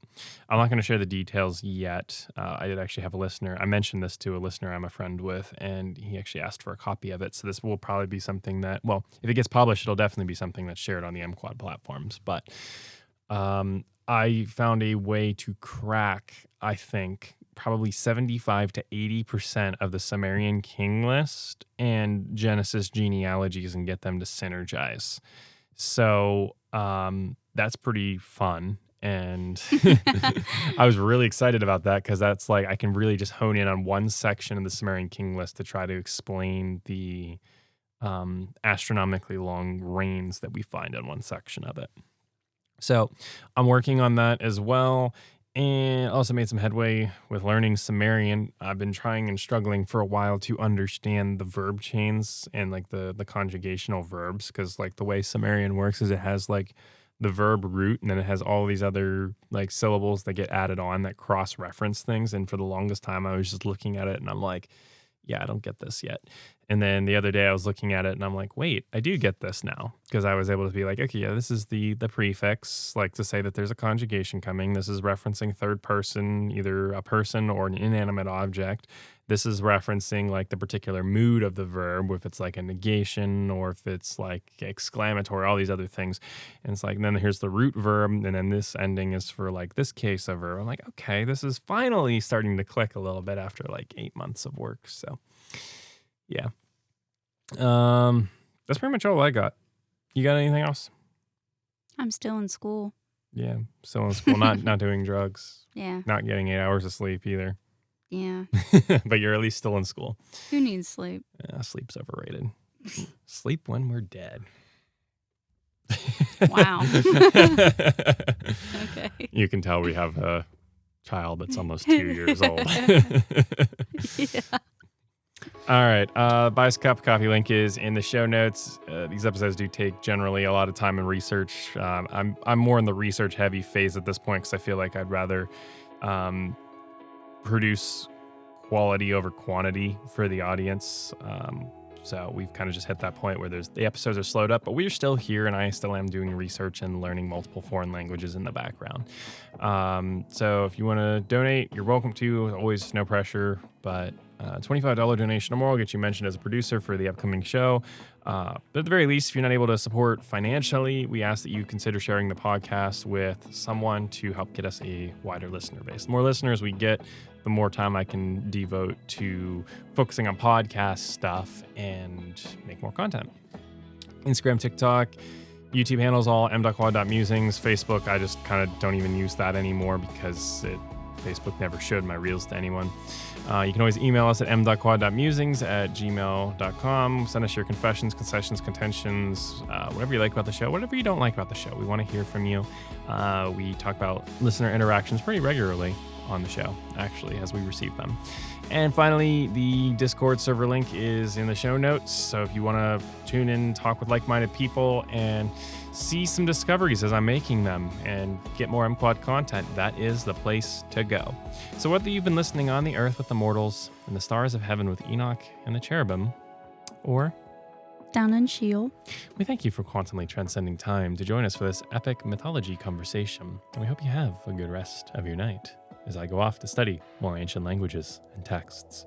I'm not going to share the details yet. I did actually have a listener. I mentioned this to a listener I'm a friend with, and he actually asked for a copy of it. So this will probably be something that, well, if it gets published, it'll definitely be something that's shared on the MQuad platforms. But I found a way to crack, I think, probably 75 to 80% of the Sumerian king list and Genesis genealogies and get them to synergize. So that's pretty fun. And I was really excited about that, because that's like, I can really just hone in on one section of the Sumerian king list to try to explain the astronomically long reigns that we find in one section of it. So I'm working on that as well. And also made some headway with learning Sumerian. I've been trying and struggling for a while to understand the verb chains and like the conjugational verbs, because like the way Sumerian works is it has like the verb root, and then it has all these other like syllables that get added on that cross-reference things. And for the longest time, I was just looking at it and I'm like, yeah, I don't get this yet. And then the other day I was looking at it and I'm like, wait, I do get this now. Because I was able to be like, okay, yeah, this is the prefix, like to say that there's a conjugation coming. This is referencing third person, either a person or an inanimate object. This is referencing like the particular mood of the verb, if it's like a negation or if it's like exclamatory, all these other things. And it's like, and then here's the root verb, and then this ending is for like this case of verb. I'm like, okay, this is finally starting to click a little bit after like 8 months of work. So yeah. That's pretty much all I got. You got anything else? I'm still in school. Yeah, still in school, not doing drugs. Yeah. Not getting 8 hours of sleep either. Yeah. But you're at least still in school. Who needs sleep? Yeah, sleep's overrated. Sleep when we're dead. Wow. Okay. You can tell we have a child that's almost 2 years old. Yeah. All right. Buy us a cup of coffee link is in the show notes. These episodes do take generally a lot of time and research. I'm more in the research heavy phase at this point because I feel like I'd rather produce quality over quantity for the audience. So we've kind of just hit that point where the episodes are slowed up, but we're still here and I still am doing research and learning multiple foreign languages in the background. So if you want to donate, you're welcome to. Always no pressure, but $25 donation or more will get you mentioned as a producer for the upcoming show. But at the very least, if you're not able to support financially, we ask that you consider sharing the podcast with someone to help get us a wider listener base. The more listeners we get, the more time I can devote to focusing on podcast stuff and make more content. Instagram, TikTok, YouTube handles all m.quad.musings. Facebook, I just kind of don't even use that anymore because Facebook never showed my reels to anyone. You can always email us at m.quad.musings@gmail.com. Send us your confessions, concessions, contentions, whatever you like about the show, whatever you don't like about the show. We want to hear from you. We talk about listener interactions pretty regularly on the show, actually, as we receive them. And finally, the Discord server link is in the show notes. So if you want to tune in, talk with like-minded people, and see some discoveries as I'm making them and get more MQuad content, that is the place to go. So whether you've been listening on the earth with the mortals and the stars of heaven with Enoch and the cherubim, or down in Sheol, we thank you for quantumly transcending time to join us for this epic mythology conversation. And we hope you have a good rest of your night as I go off to study more ancient languages and texts.